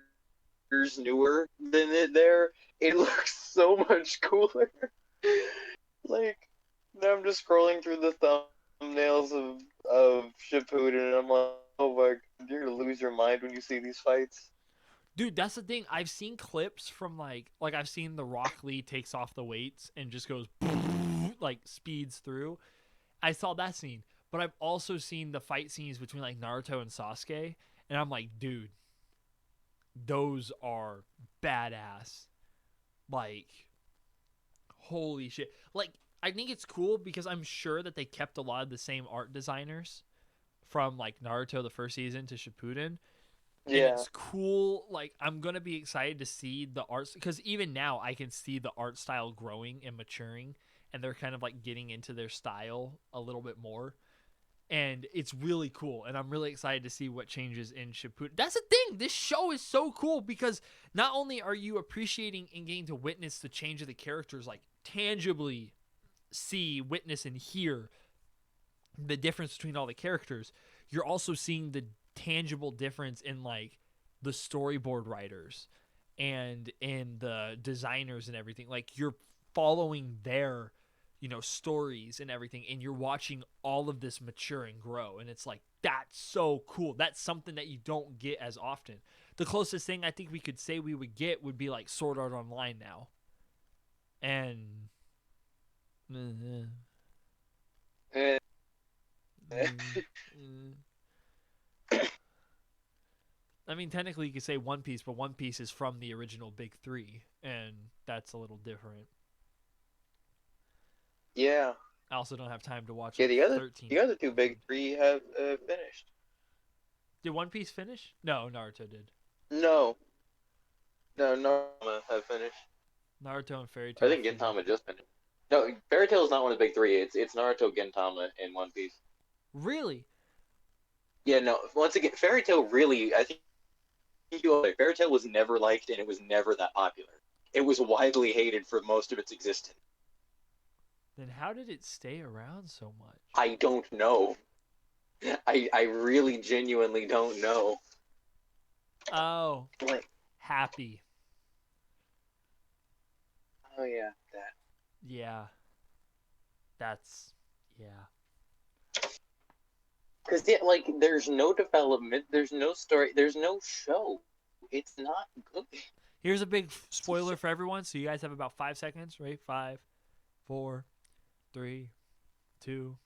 newer than it there. It looks so much cooler. Like, now I'm just scrolling through the thumbnails of Shippuden, and I'm like, oh my god, you're gonna lose your mind when you see these fights. Dude, that's the thing. I've seen clips from like I've seen the Rock Lee takes off the weights and just goes like speeds through. I saw that scene, but I've also seen the fight scenes between like Naruto and Sasuke, and I'm like, dude, those are badass. Like, holy shit. Like, I think it's cool because I'm sure that they kept a lot of the same art designers from like Naruto the first season to Shippuden. Yeah. And it's cool. Like, I'm going to be excited to see the art, because even now I can see the art style growing and maturing, and they're kind of like getting into their style a little bit more. And it's really cool, and I'm really excited to see what changes in Shippuden. That's the thing. This show is so cool because not only are you appreciating and getting to witness the change of the characters, like tangibly see, witness, and hear the difference between all the characters, you're also seeing the tangible difference in like the storyboard writers and in the designers and everything. Like, you're following their stories and everything, and you're watching all of this mature and grow, and it's like, that's so cool. That's something that you don't get as often. The closest thing I think we could say we would get would be like Sword Art Online now, and I mean, technically you could say One Piece, but One Piece is from the original Big Three, and that's a little different. Yeah. I also don't have time to watch. Yeah, like, the other two Big Three have finished. Did One Piece finish? No, Naruto did. No, Naruto have finished. Naruto and Fairy Tail. I think Gintama just finished. No, Fairy Tail is not one of the Big Three. It's Naruto, Gintama, and One Piece. Really? Yeah, no. Once again, Fairy Tail really, I think Fairy Tail was never liked, and it was never that popular. It was widely hated for most of its existence. Then how did it stay around so much? I don't know. I really genuinely don't know. Oh, Like, happy. Oh yeah, that. Yeah, that's yeah. Because yeah, like there's no development, there's no story, there's no show. It's not good. Here's a big spoiler for everyone, so you guys have about 5 seconds, right? 5, 4, 3, 2,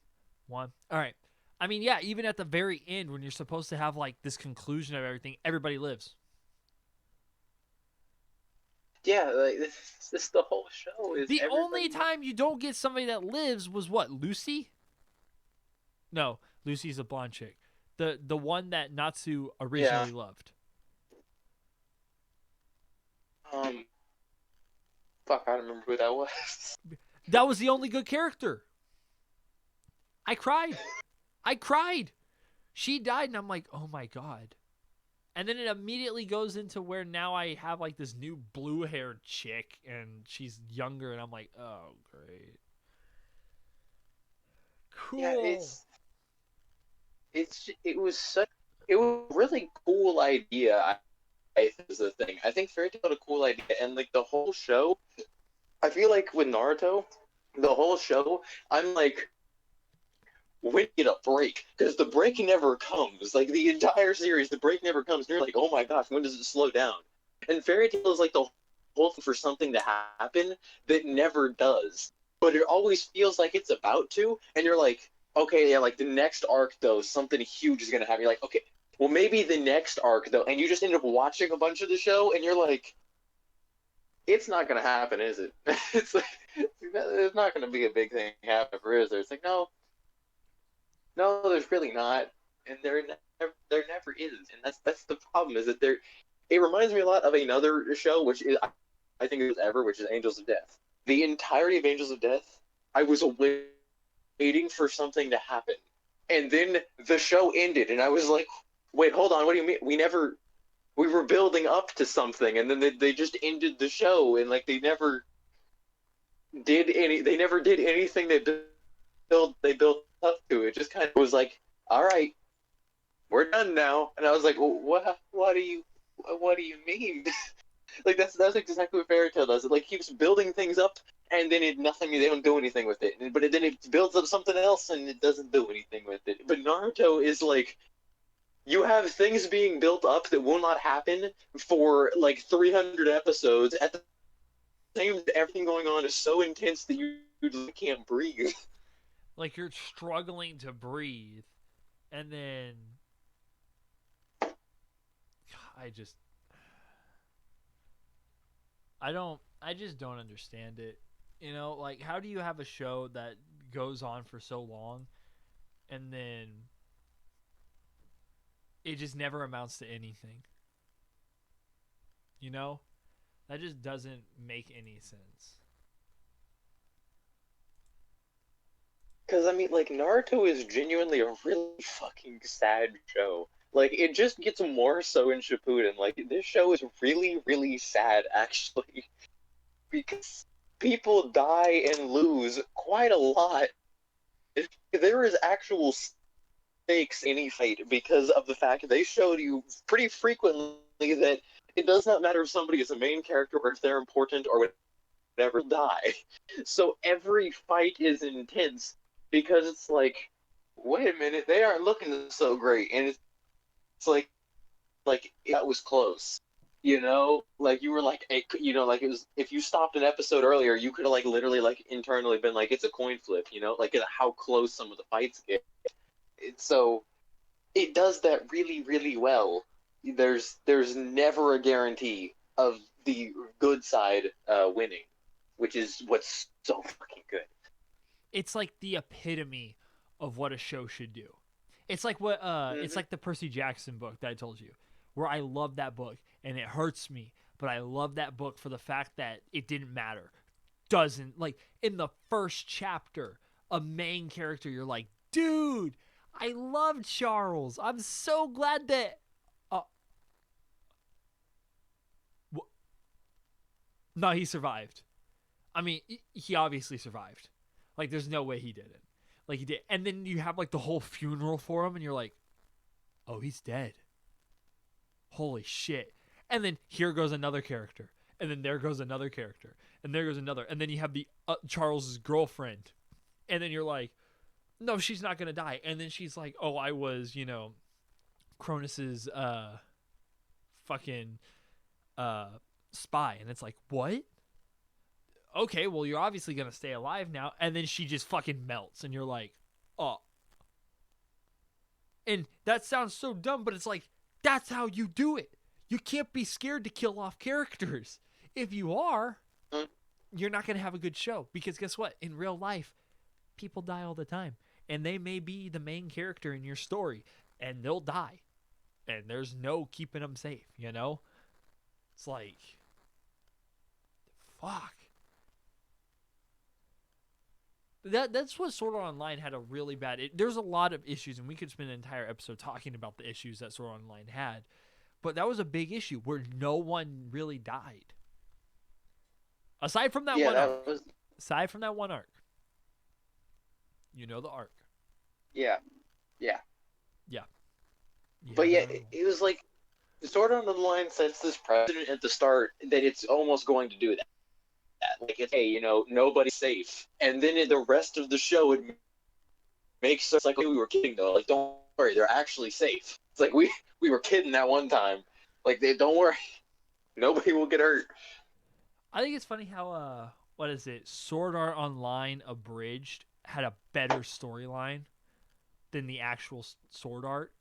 1. All right. I mean, yeah, even at the very end when you're supposed to have like this conclusion of everything, everybody lives. Yeah, like this the whole show is The only everybody. time you don't get somebody that lives was what? Lucy? No, Lucy's a blonde chick. The one that Natsu Yeah. originally loved. Um. Fuck, I don't remember who that was. That was the only good character. I cried. I cried. She died and I'm like, "Oh my god." And then it immediately goes into where now I have like this new blue-haired chick and she's younger and I'm like, "Oh, great." Yeah, Cool. it was such it was a really cool idea. I think is the thing. I think Fairy Tail had a cool idea, and like the whole show. I feel like with Naruto, the whole show, I'm like, when get a break? Because the break never comes. Like the entire series, the break never comes. And you're like, oh my gosh, when does it slow down? And Fairy Tail is like the whole thing for something to happen that never does. But it always feels like it's about to, and you're like, okay, yeah, like the next arc though, something huge is gonna happen. You're like, okay, well maybe the next arc though, and you just end up watching a bunch of the show, and you're like, it's not gonna happen, is it? It's like there's not gonna be a big thing happen, is there? It's like no, there's really not, and there never is, and that's the problem. Is that there? It reminds me a lot of another show, which is I think it was ever, which is Angels of Death. The entirety of Angels of Death, I was waiting for something to happen, and then the show ended, and I was like, wait, hold on, what do you mean? We were building up to something, and then they just ended the show, and like they never did anything they built up to. It just kind of was like, all right, we're done now. And I was like, well, what do you mean? Like that's exactly what Fairy Tail does. It like keeps building things up, and then they don't do anything with it. But then it builds up something else, and it doesn't do anything with it. But Naruto is like, you have things being built up that will not happen for like 300 episodes. At the same time, everything going on is so intense that you just can't breathe. Like you're struggling to breathe and then I just I just don't understand it. You know, like how do you have a show that goes on for so long and then it just never amounts to anything? You know? That just doesn't make any sense. Because I mean, like Naruto is genuinely a really fucking sad show. Like it just gets more so in Shippuden. Like this show is really, really sad actually, because people die and lose quite a lot. There is actual stakes in any fight because of the fact they showed you pretty frequently that it does not matter if somebody is a main character or if they're important or whatever, die. So every fight is intense because it's like, wait a minute, they aren't looking so great, and it's like that was close. You know, like you were like, like it was. If you stopped an episode earlier, you could have like literally like internally been like, it's a coin flip. You know, like how close some of the fights get. So it does that really, really well. There's never a guarantee of the good side winning, which is what's so fucking good. It's like the epitome of what a show should do. It's like what it's Mm-hmm. like the Percy Jackson book that I told you, where I love that book and it hurts me, but I love that book for the fact that it didn't matter. Doesn't like in the first chapter, a main character, you're like, dude, I love Charles. I'm so glad that. Uh, no, he survived. I mean, he obviously survived. Like, there's no way he didn't. Like he did, and then you have like the whole funeral for him, and you're like, oh, he's dead. Holy shit. And then here goes another character. And then there goes another character. and there goes another, and then you have the Charles's girlfriend, and then you're like, no, she's not gonna die, and then she's like, oh, I was, Cronus's fucking spy, and it's like, what? Okay, well, you're obviously gonna stay alive now, and then she just fucking melts, and you're like, oh. And that sounds so dumb, but it's like, that's how you do it. You can't be scared to kill off characters. If you are, you're not gonna have a good show, because guess what? In real life, people die all the time, and they may be the main character in your story, and they'll die, and there's no keeping them safe. It's like, fuck. That's what Sword Art Online had a really bad. There's a lot of issues, and we could spend an entire episode talking about the issues that Sword Art Online had, but that was a big issue where no one really died, aside from that one arc. Aside from that one arc, the arc. Yeah. But yeah, it was like Sword Art Online sets this precedent at the start that it's almost going to do that. Like, it's, hey, nobody's safe. And then in the rest of the show, it makes us like, we were kidding, though. Like, don't worry, they're actually safe. It's like, we were kidding that one time. Like, don't worry. Nobody will get hurt. I think it's funny how, Sword Art Online Abridged had a better storyline than the actual Sword Art,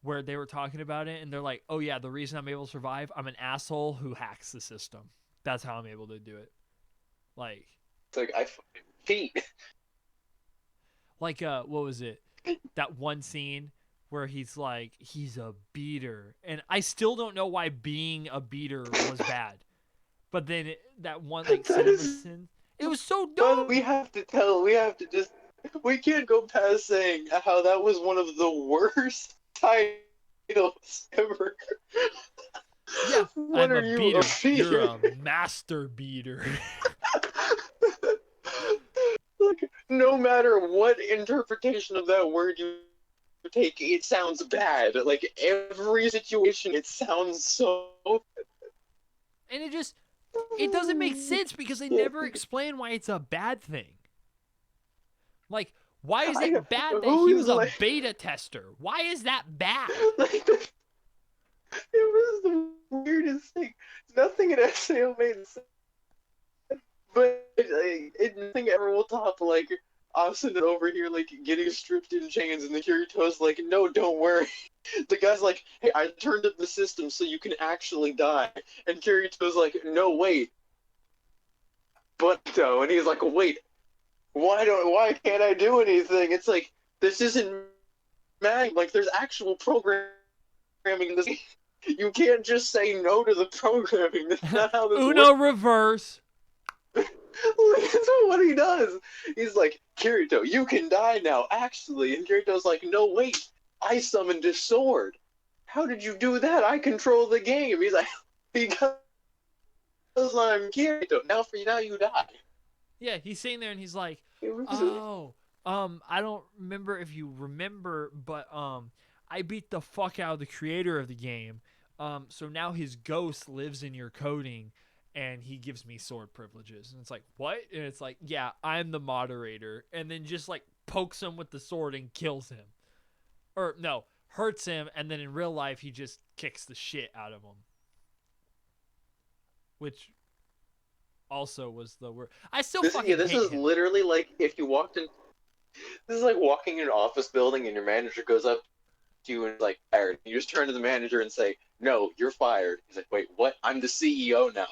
where they were talking about it, and they're like, oh, yeah, the reason I'm able to survive, I'm an asshole who hacks the system. That's how I'm able to do it. Like, it's like, I cheat. Like, what was it? That one scene where he's like, he's a beater. And I still don't know why being a beater was bad. But then that one, like, scene, it was so dumb. We can't go past saying how that was one of the worst titles ever. Yeah, what I'm are a you, beater. a beater? You're a master beater. Like, no matter what interpretation of that word you take, it sounds bad. Like, every situation, it sounds so... And it doesn't make sense, because they never explain why it's a bad thing. Like, why is it bad that he was a beta tester? Why is that bad? Like, it was the weirdest thing. Nothing in SAO made sense. But nothing ever will top, like, Austin over here, like, getting stripped in chains, and the Kirito's like, no, don't worry. The guy's like, hey, I turned up the system so you can actually die. And Kirito's like, no, wait. But, though, and he's like, wait, why can't I do anything? It's like, this isn't mag, like, there's actual programming in this. You can't just say no to the programming. That's not how this Uno works. reverse. That's what he does. He's like, Kirito, you can die now, actually. And Kirito's like, no, wait, I summoned a sword. How did you do that? I control the game. He's like, because I'm Kirito. Now you die. Yeah, he's sitting there and he's like, oh, I don't remember if you remember, but I beat the fuck out of the creator of the game. So now his ghost lives in your coding, and he gives me sword privileges. And it's like, what? And it's like, yeah, I'm the moderator. And then just, like, pokes him with the sword and kills him. Or, no, hurts him, and then in real life, he just kicks the shit out of him. Which also was the word. I still fucking hate him. This is literally like if you walked in... This is like walking in an office building, and your manager goes up to you and is like, fired. You just turn to the manager and say, no, you're fired. He's like, wait, what? I'm the CEO now.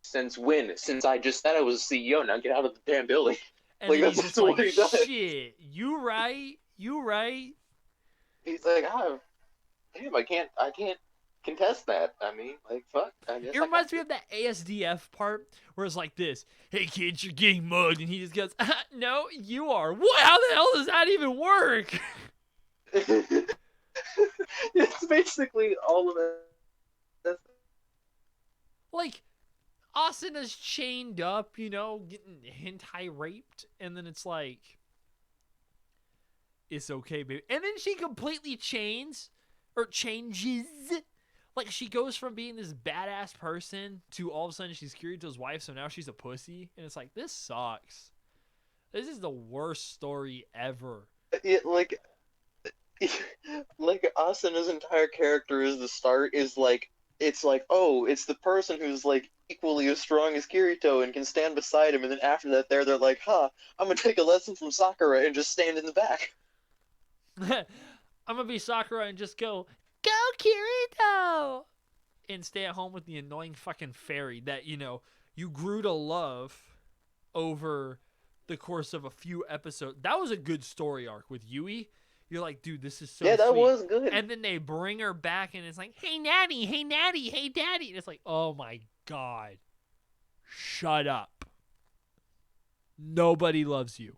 Since when? Since I just said I was a CEO. Now get out of the damn building. And like, that's that's what he does. Shit, you right. He's like, damn, I can't contest that. I mean, like, fuck. It reminds me of that ASDF part where it's like this: hey kids, you're getting mugged, and he just goes, no, you are. What? How the hell does that even work? It's basically all of it. Like, Austin is chained up, getting hentai raped, and then it's like, it's okay, baby. And then she completely changes, Like, she goes from being this badass person to all of a sudden she's Kirito's wife, so now she's a pussy. And it's like, this sucks. This is the worst story ever. It, like Asana's entire character is the start is like it's like, oh, it's the person who's like equally as strong as Kirito and can stand beside him, and then after that they're like, huh, I'm gonna take a lesson from Sakura and just stand in the back. I'm gonna be Sakura and just go Kirito! And stay at home with the annoying fucking fairy that, you grew to love over the course of a few episodes. That was a good story arc with Yui. You're like, dude, this is so Yeah, that sweet. was good. And then they bring her back and it's like, hey, Natty, hey, Natty, hey, Daddy. And it's like, oh my God. Shut up. Nobody loves you.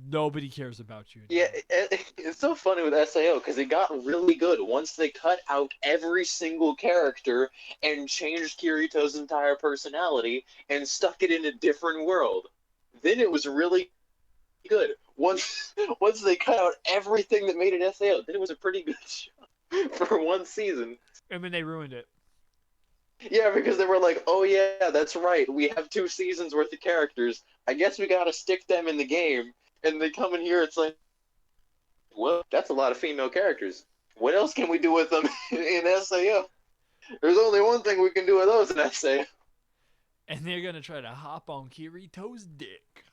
Nobody cares about you anymore. Yeah, it's so funny with SAO because it got really good once they cut out every single character and changed Kirito's entire personality and stuck it in a different world. Then it was really good. Once they cut out everything that made it SAO, then it was a pretty good show for one season. And then they ruined it. Yeah, because they were like, oh yeah, that's right, we have 2 seasons worth of characters. I guess we gotta stick them in the game. And they come in here, it's like, well, that's a lot of female characters. What else can we do with them in SAO? There's only one thing we can do with those in SAO. And they're going to try to hop on Kirito's dick.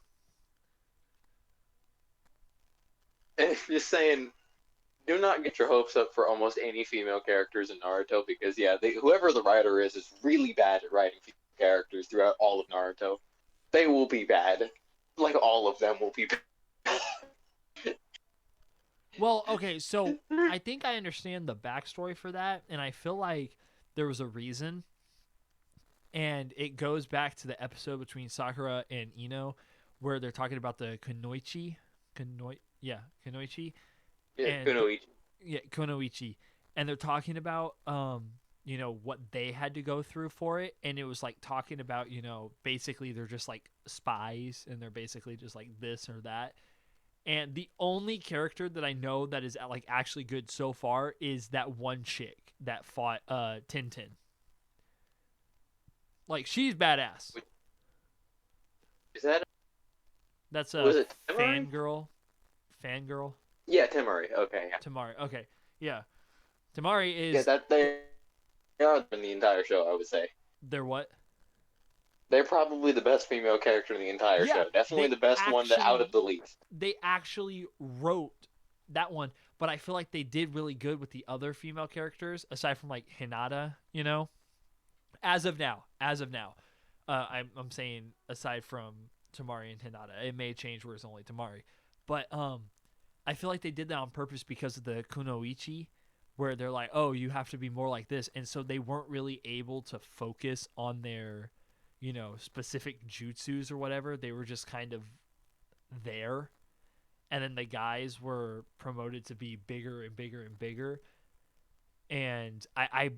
And just saying, do not get your hopes up for almost any female characters in Naruto because, yeah, whoever the writer is really bad at writing female characters throughout all of Naruto. They will be bad. Like, all of them will be bad. Well, okay, so I think I understand the backstory for that, and I feel like there was a reason, and it goes back to the episode between Sakura and Ino, where they're talking about the Kunoichi. Kunoichi. Yeah, And- Kunoichi. Yeah, Kunoichi. And they're talking about, what they had to go through for it, and it was like talking about, basically they're just like spies, and they're basically just like this or that. And the only character that I know that is like actually good so far is that one chick that fought Tintin. Like, she's badass. Is that? That's Was a it Temari? fangirl. Yeah, Temari. Okay. Yeah. Tamari. Okay, yeah. Tamari is. Yeah, that they are in the entire show. I would say They're what? they're probably the best female character in the entire Yeah, show. Definitely they the best one that out of the least. They actually wrote that one, but I feel like they did really good with the other female characters, aside from like Hinata. As of now, I'm saying aside from Tamari and Hinata, it may change where it's only Tamari, but I feel like they did that on purpose because of the Kunoichi, where they're like, oh, you have to be more like this, and so they weren't really able to focus on their specific jutsus or whatever. They were just kind of there, and then the guys were promoted to be bigger and bigger and bigger. And I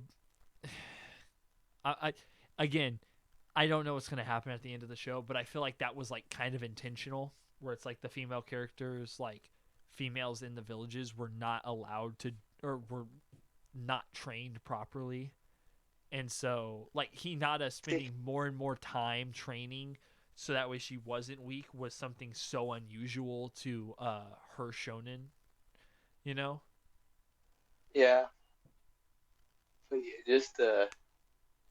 again, I don't know what's going to happen at the end of the show, but I feel like that was like kind of intentional, where it's like the female characters, like females in the villages, were not allowed to, or were not trained properly. And so, like, Hinata spending more and more time training so that way she wasn't weak was something so unusual to her shonen, Yeah. But yeah, just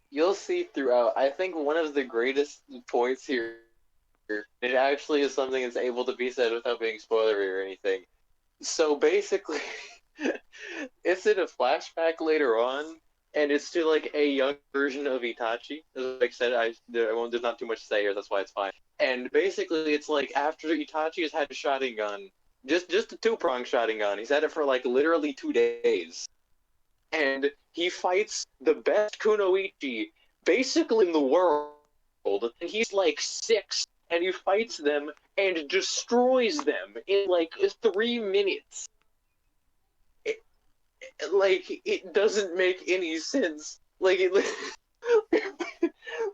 you'll see throughout. I think one of the greatest points here, it actually is something that's able to be said without being spoilery or anything. So basically, it's in a flashback later on, and it's to like a young version of Itachi. As I said, there's not too much to say here, that's why it's fine. And basically, it's like after Itachi has had a Sharingan, just a 2-prong Sharingan. He's had it for like literally 2 days, and he fights the best Kunoichi basically in the world. And he's like 6, and he fights them and destroys them in like 3 minutes. It doesn't make any sense. Like, this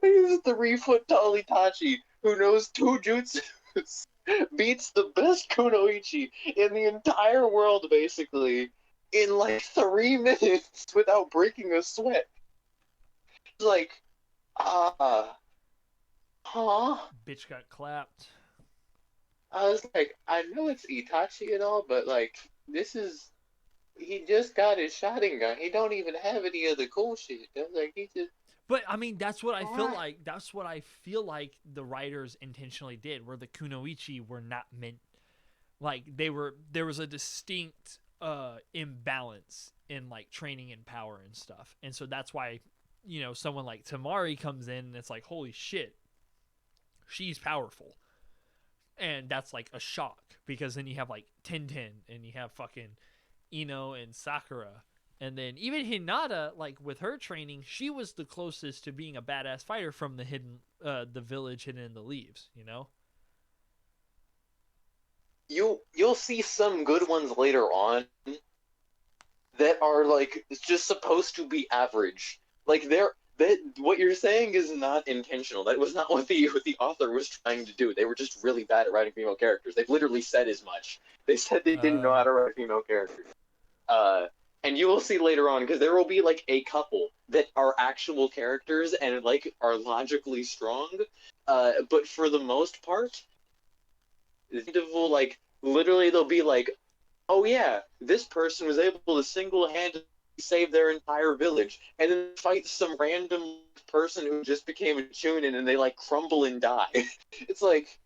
3-foot tall Itachi who knows 2 jutsus beats the best Kunoichi in the entire world, basically. in like 3 minutes without breaking a sweat. It's like, huh? Bitch got clapped. I was like, I know it's Itachi and all, but like, this is he just got his Sharingan. He don't even have any of the cool shit. I was like, he just But I mean, that's what I feel what? like. That's what I feel like the writers intentionally did, where the kunoichi were not meant like they were. There was a distinct imbalance in like training and power and stuff, and so that's why someone like Tamari comes in and it's like, holy shit, she's powerful, and that's like a shock because then you have like Tintin and you have fucking Ino and Sakura. And then even Hinata, like with her training, she was the closest to being a badass fighter from the village hidden in the leaves. You'll see some good ones later on that are like just supposed to be average. Like that what you're saying is not intentional. That was not what the author was trying to do. They were just really bad at writing female characters. They've literally said as much. They said they didn't know how to write female characters. Uh, and you will see later on because there will be like a couple that are actual characters and like are logically strong. But for the most part, will like literally they'll be like, oh yeah, this person was able to single-handedly save their entire village, and then fight some random person who just became a chunin, and they like crumble and die. It's like,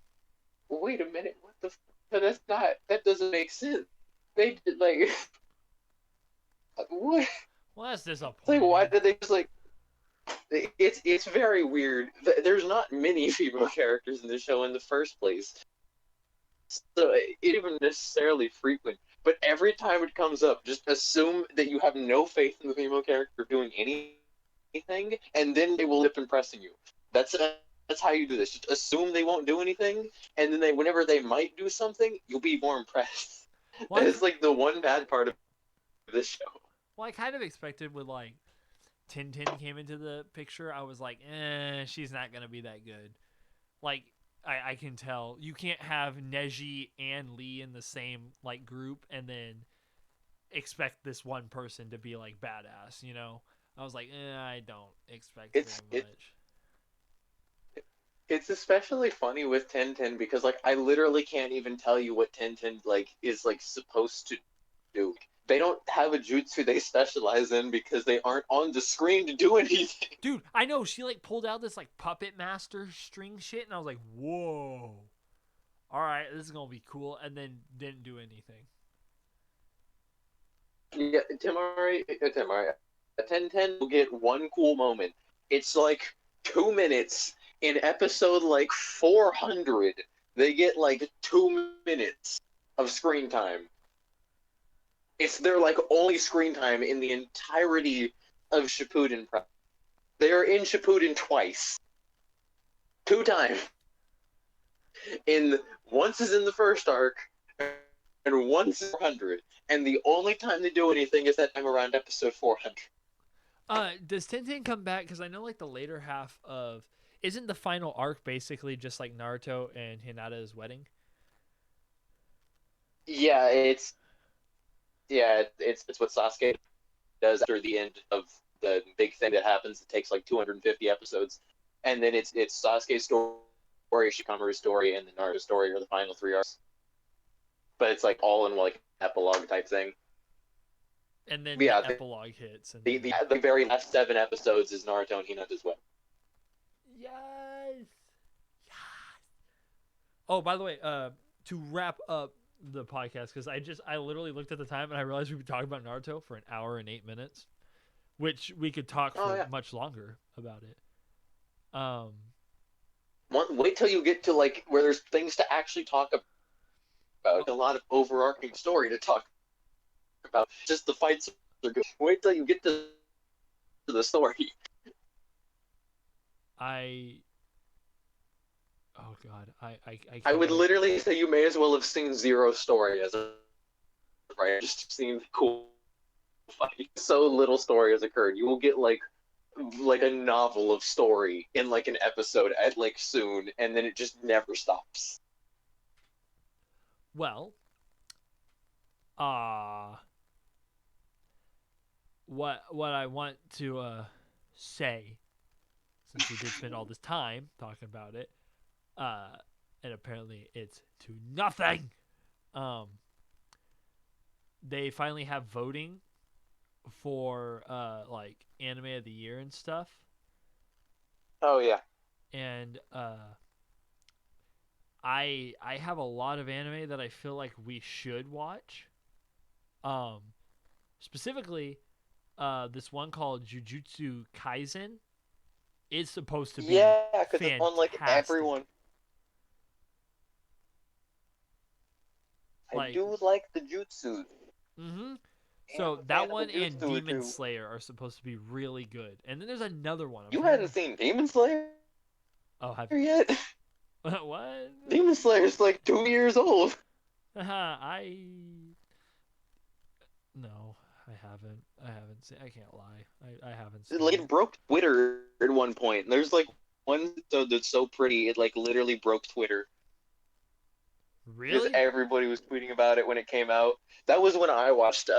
wait a minute, what the? That's not. That doesn't make sense. They did like what? Well, that's It's like why disappointing. did they just like? It's very weird. There's not many female characters in the show in the first place, so it isn't even necessarily frequent. But every time it comes up, just assume that you have no faith in the female character doing anything, and then they will lip impressing you. That's how you do this. Just assume they won't do anything, and then whenever they might do something, you'll be more impressed. Well, That is like the one bad part of this show. I kind of expected with like Tintin came into the picture, I was like, she's not gonna be that good. Like I can tell you can't have Neji and Lee in the same like group and then expect this one person to be like badass. I was like, I don't expect It's very it, much. it's especially funny with 1010 because like I literally can't even tell you what 1010 like is like supposed to do. They don't have a jutsu they specialize in because they aren't on the screen to do anything. Dude, I know she like pulled out this like puppet master string shit, and I was like, whoa, all right, this is gonna be cool, and then didn't do anything. Yeah, Timari, 1010 will get one cool moment. It's like 2 minutes in episode like 400. They get like 2 minutes of screen time. It's their like only screen time in the entirety of Shippuden. They are in Shippuden twice, 2 times. In once is in the first arc, and once is 400. And the only time they do anything is that time around episode 400. Does Tintin come back? Because I know like the later half of isn't the final arc basically just like Naruto and Hinata's wedding? Yeah, it's what Sasuke does after the end of the big thing that happens. It takes like 250 episodes, and then it's Sasuke's story, Shikamaru's story, and the Naruto story are the final 3 arcs. But it's like all in like epilogue type thing. And then But yeah, the epilogue hits, and the, then the the very last 7 episodes is Naruto and Hinata's wedding. yes, yes. Oh, by the way, to wrap up the podcast, because I literally looked at the time and I realized we've been talking about Naruto for an hour and 8 minutes, which we could talk Oh for yeah. much longer about it. Wait till you get to like where there's things to actually talk about. A lot of overarching story to talk about. Just the fights are good. Wait till you get to the story. I oh god, I I can't would wait. literally say you may as well have seen zero story as a right. Just seen cool fight. So little story has occurred. You will get like a novel of story in like an episode at like soon, and then it just never stops. Well, uh what I want to say, since we did spend all this time talking about it, and apparently it's to nothing. Um, they finally have voting for like anime of the year and stuff, Oh yeah. and I have a lot of anime that I feel like we should watch. Um, specifically, this one called Jujutsu Kaisen is supposed to be Yeah, because it's on like fantastic. everyone. I Like, do like the jutsu. mm-hmm. I am So a that fan of the one and jutsu Demon too. Slayer are supposed to be really good. And then there's another one. I'm You trying to hadn't remember. seen Demon Slayer Oh, have yet? what? Demon Slayer's like 2 years old. I no, I haven't. I haven't seen. I can't lie. I haven't seen Like it. it broke Twitter at one point. There's like one episode that's so pretty it like literally broke Twitter because Really? everybody was tweeting about it when it came out. That was when I watched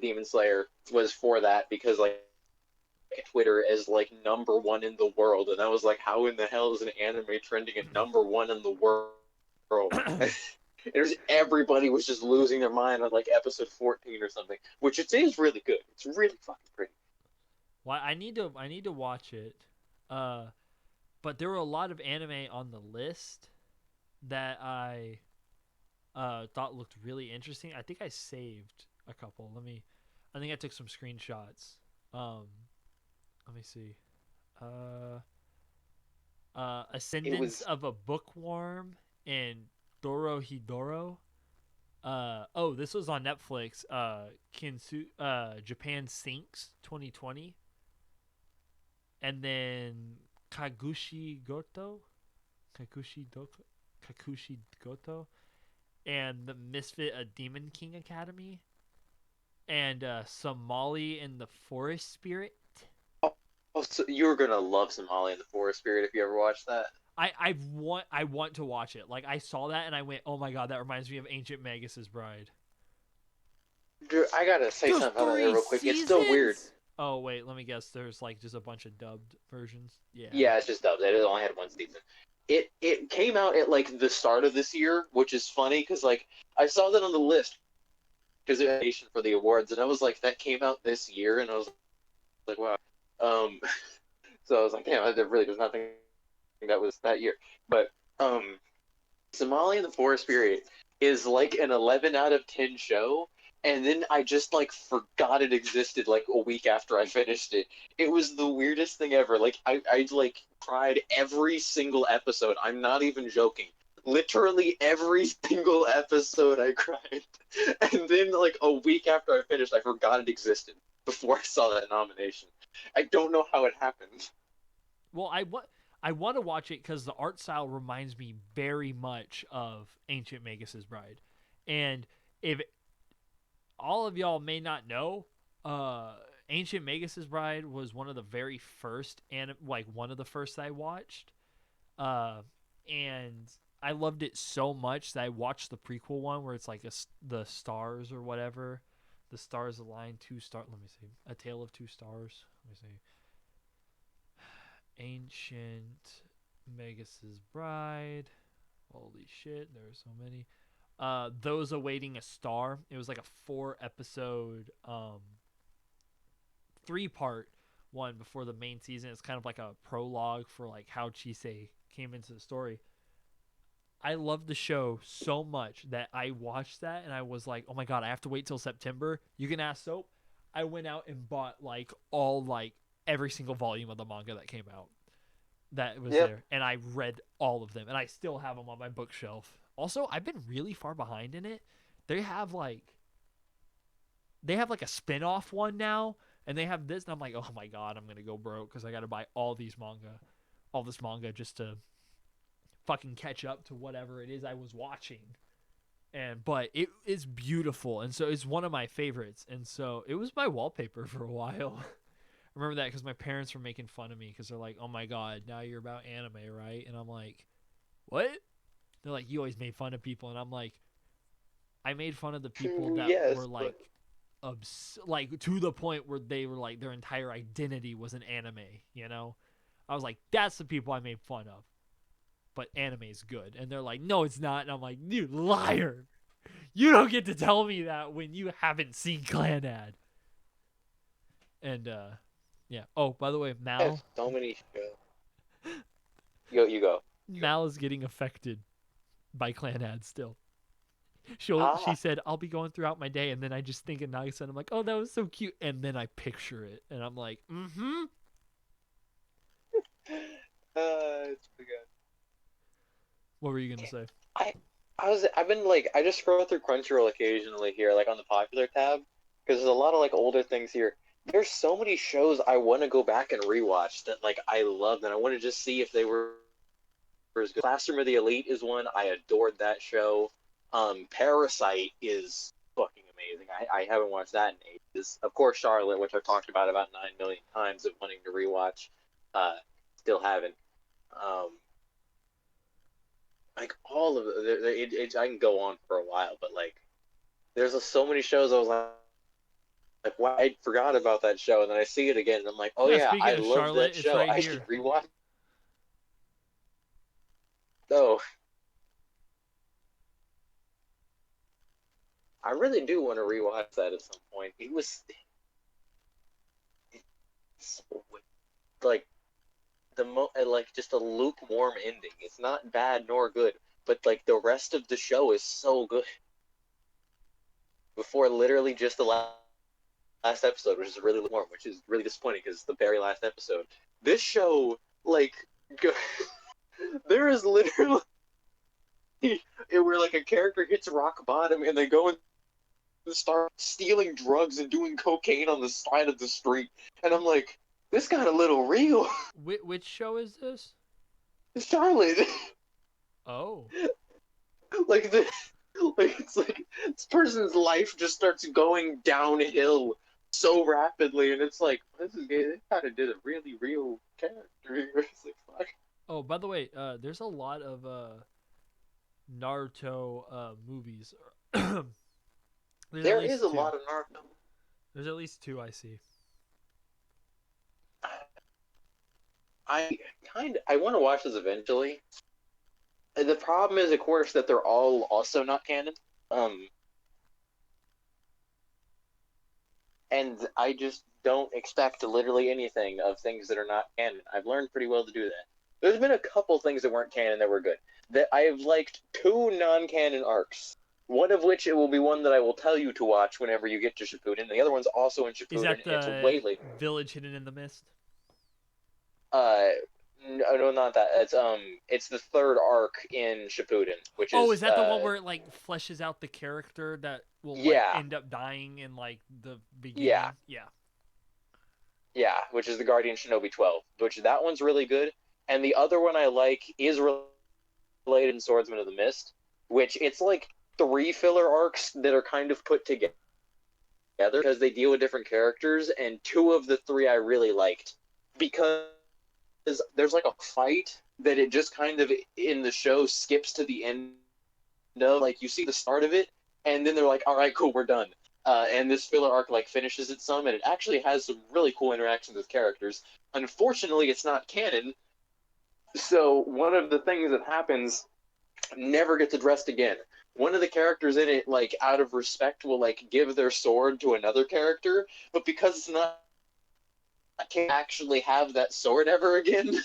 Demon Slayer was for that because like Twitter is like #1 in the world, and I was like, how in the hell is an anime trending at #1 in the world? There's everybody was just losing their mind on like episode 14 or something, which it is really good. It's really fucking pretty. Why I need to watch it. Uh, but there were a lot of anime on the list that I thought looked really interesting. I think I saved a couple. I think I took some screenshots. Um, let me see. Uh, It Ascendance was of a Bookworm and Dorohedoro. Oh, this was on Netflix. Japan Sinks 2020, and then Kagushi Goto, Kakushi Goto, and the Misfit a Demon King Academy, and Somali and the Forest Spirit. oh, so you're gonna love Somali and the Forest Spirit if you ever watch that. I want to watch it. Like I saw that and I went, oh my god, that reminds me of Ancient Magus's Bride. Dude, I gotta say There's something about that 3 real quick. It's still weird. seasons. Oh wait, let me guess. There's like just a bunch of dubbed versions. Yeah. Yeah, it's just dubbed. It only had one season. It came out at like the start of this year, which is funny because like I saw that on the list because it was for the awards, and I was like, that came out this year, and I was like, wow. Um, so I was like, damn, there really was nothing that was that year. But Somali and the Forest Spirit is like an 11 out of 10 show. And then I just like forgot it existed like a week after I finished it. It was the weirdest thing ever. Like I like cried every single episode. I'm not even joking. Literally every single episode I cried. And then like a week after I finished, I forgot it existed before I saw that nomination. I don't know how it happened. Well, I want to watch it because the art style reminds me very much of Ancient Magus's Bride, and if all of y'all may not know, Ancient Magus's Bride was one of the very first and like one of the first that I watched, uh, and I loved it so much that I watched the prequel one where it's like the stars or whatever, the stars align 2 star. Let me see, A Tale of Two Stars. Let me see. Ancient Magus's Bride. Holy shit, there are so many. Those Awaiting a Star. It was like a 4 episode, 3 part one before the main season. It's kind of like a prologue for like how Chisei came into the story. I loved the show so much that I watched that and I was like, oh my god, I have to wait till September. You can ask Soap. I went out and bought like every single volume of the manga that came out that was Yep. there, and I read all of them, and I still have them on my bookshelf. Also, I've been really far behind in it. They have like a spin-off one now, and they have this, and I'm like, oh my god, I'm gonna go broke because I gotta buy all this manga just to fucking catch up to whatever it is I was watching. But it is beautiful, and so it's one of my favorites, and so it was my wallpaper for a while. I remember that because my parents were making fun of me because they're like, oh my god, now you're about anime, right? And I'm like, what? They're like, you always made fun of people, and I'm like, I made fun of the people that Yes, were like like to the point where they were like their entire identity was an anime. You know, I was like, that's the people I made fun of. But anime is good, and they're like, no, it's not. And I'm like, you liar! You don't get to tell me that when you haven't seen Clanad. And yeah. Oh, by the way, I have Mal. so many shows. You go. Mal is getting affected by Clanad still. She Ah. said, I'll be going throughout my day, and then I just think of Nagisa, and I'm like, oh, that was so cute, and then I picture it, and I'm like, mm-hmm. It's pretty good. What were you gonna say? I've been like, I just scroll through Crunchyroll occasionally here, like on the popular tab, because there's a lot of like older things here. There's so many shows I want to go back and rewatch that like I love, and I want to just see if they were as good. Classroom of the Elite is one. I adored that show. Parasite is fucking amazing. I haven't watched that in ages. Of course, Charlotte, which I've talked about 9 million times of wanting to rewatch. Still haven't. Like all of it, I can go on for a while, but like there's so many shows I was like, why I forgot about that show, and then I see it again, and I'm like, oh yeah, Speaking I of love Charlotte, that it's show. right I here. should rewatch. Oh, I really do want to rewatch that at some point. It was so, like like just a lukewarm ending. It's not bad nor good, but like the rest of the show is so good. Before literally just the last episode, which is really lukewarm, which is really disappointing because the very last episode. This show, like, there is literally where like a character hits rock bottom and they go and start stealing drugs and doing cocaine on the side of the street, and I'm like, this got a little real. Which show is this? Charlotte. Oh. like it's like this person's life just starts going downhill so rapidly, and it's like, this is they kind of did a really real character here. It's like, fuck. Oh, by the way, there's a lot of Naruto movies. There is a lot of Naruto. There's at least 2 I see. I want to watch this eventually. The problem is, of course, that they're all also not canon. And I just don't expect literally anything of things that are not canon. I've learned pretty well to do that. There's been a couple things that weren't canon that were good. That I have liked 2 non-canon arcs. One of which it will be one that I will tell you to watch whenever you get to Shippuden. The other one's also in Shippuden. Is that the it's way later. Village Hidden in the Mist? No, not that. It's the 3rd arc in Shippuden, which is. Oh, is that the one where it like fleshes out the character that will like, end up dying in like the beginning? Yeah, which is the Guardian Shinobi 12. Which that one's really good, and the other one I like is related in Swordsman of the Mist, which it's like 3 filler arcs that are kind of put together because they deal with different characters, and 2 of the 3 I really liked because there's like a fight that it just kind of in the show skips to the end of. Like you see the start of it, and then they're like, all right, cool, we're done. And this filler arc like finishes it some, and it actually has some really cool interactions with characters. Unfortunately, it's not canon, so one of the things that happens never gets addressed again. One of the characters in it, like out of respect, will like give their sword to another character, but because it's not, I can't actually have that sword ever again.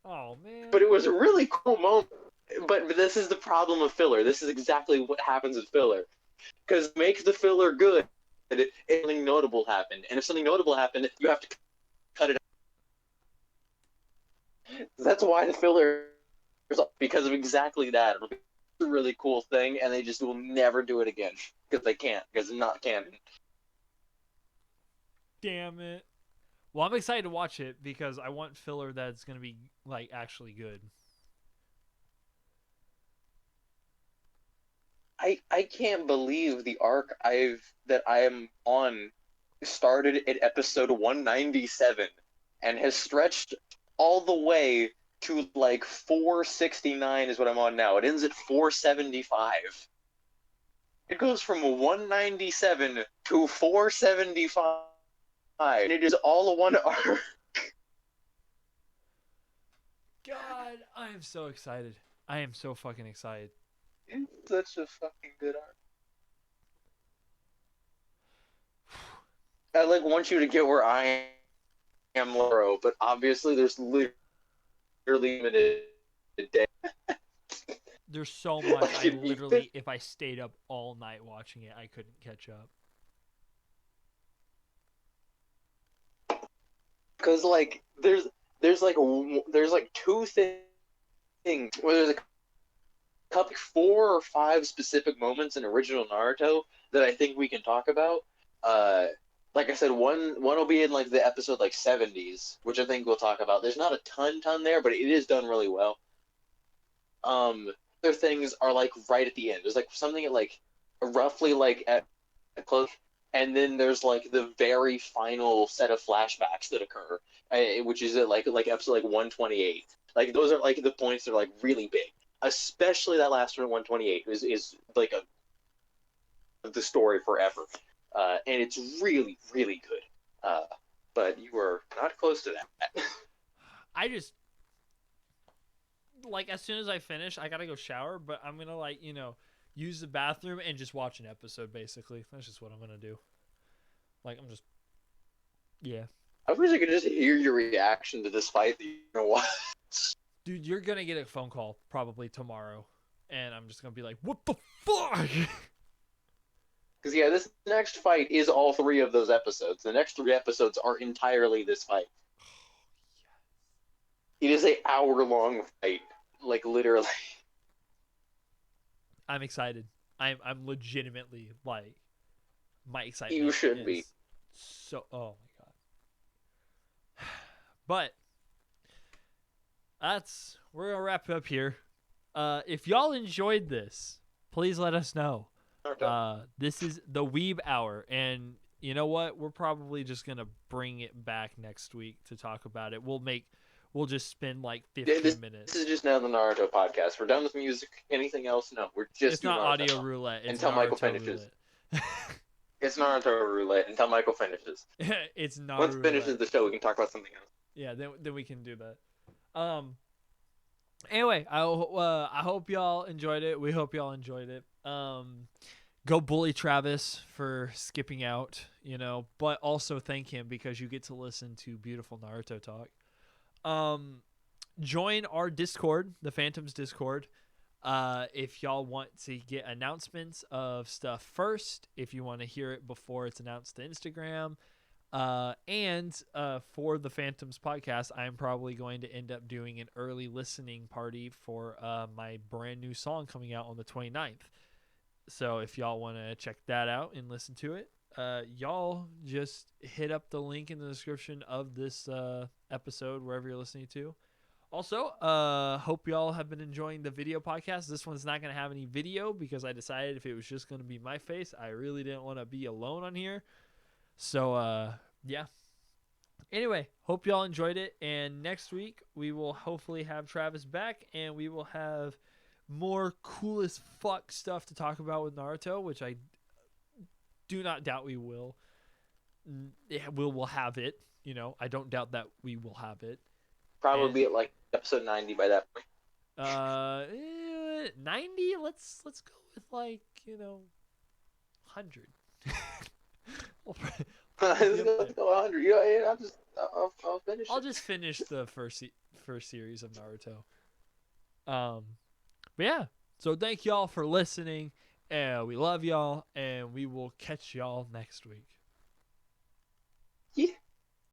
Oh man! But it was a really cool moment. But this is the problem of filler. This is exactly what happens with filler, because it makes the filler good. If something notable happened, and if something notable happened, you have to cut it out. That's why the filler is because of exactly that. It'll be a really cool thing, and they just will never do it again because they can't, because it's not canon. Damn it. Well, I'm excited to watch it because I want filler that's going to be like actually good. I can't believe the arc that I am on started at episode 197 and has stretched all the way to like 469 is what I'm on now. It ends at 475. It goes from 197 to 475, and it is all a one arc. God, I am so excited. I am so fucking excited. It's such a fucking good arc. I like want you to get where I am, Loro, but obviously there's literally limited day. There's so much. I Fucking literally, if I stayed up all night watching it, I couldn't catch up. Because like there's like two things where there's a couple 4 or 5 specific moments in original Naruto that I think we can talk about. Like I said, one will be in like the episode like 70s, which I think we'll talk about. There's not a ton there, but it is done really well. Other things are like right at the end. There's like something at like roughly like at close, and then there's like the very final set of flashbacks that occur, which is at like episode like 128. Like those are like the points that are like really big. Especially that last one, 128, is like the story forever, and it's really really good. But you were not close to that. I just like as soon as I finish, I gotta go shower, but I'm gonna like use the bathroom and just watch an episode. Basically, that's just what I'm gonna do. Like I'm just, yeah. I wish I could just hear your reaction to this fight that you're gonna watch. Dude, you're gonna get a phone call probably tomorrow, and I'm just gonna be like, "What the fuck?" Because yeah, this next fight is all 3 of those episodes. The next 3 episodes are entirely this fight. It is a hour-long fight, like literally. I'm excited. I'm legitimately like, my excitement. You should be. So, oh my god. But we're gonna wrap it up here. If y'all enjoyed this, please let us know. This is the Weeb Hour, and you know what? We're probably just gonna bring it back next week to talk about it. We'll just spend like 15 minutes. This is just now the Naruto podcast. We're done with music. Anything else? No, we're just. It's not Naruto audio roulette. It's until Naruto Michael finishes. It's Naruto roulette until Michael finishes. It's Naruto. Once finishes the show, we can talk about something else. Yeah, then we can do that. Anyway, I hope y'all enjoyed it. We hope y'all enjoyed it. Go bully Travis for skipping out, but also thank him because you get to listen to beautiful Naruto talk. Join our Discord, the Phantoms Discord. If y'all want to get announcements of stuff first, if you want to hear it before it's announced to Instagram, and for the Phantoms podcast, I'm probably going to end up doing an early listening party for my brand new song coming out on the 29th. So if y'all want to check that out and listen to it, y'all just hit up the link in the description of this episode wherever you're listening to. Also, hope y'all have been enjoying the video podcast. This one's not going to have any video because I decided if it was just going to be my face, I really didn't want to be alone on here. So, yeah. Anyway, hope y'all enjoyed it. And next week, we will hopefully have Travis back, and we will have more cool as fuck stuff to talk about with Naruto, which I do not doubt we will. We'll have it. I don't doubt that we will have it. Probably be at like episode 90 by that point. 90. Let's go with like 100. Let's go 100. Yeah, I'll finish. I'll just finish the first series of Naruto. But yeah. So thank y'all for listening, and we love y'all, and we will catch y'all next week.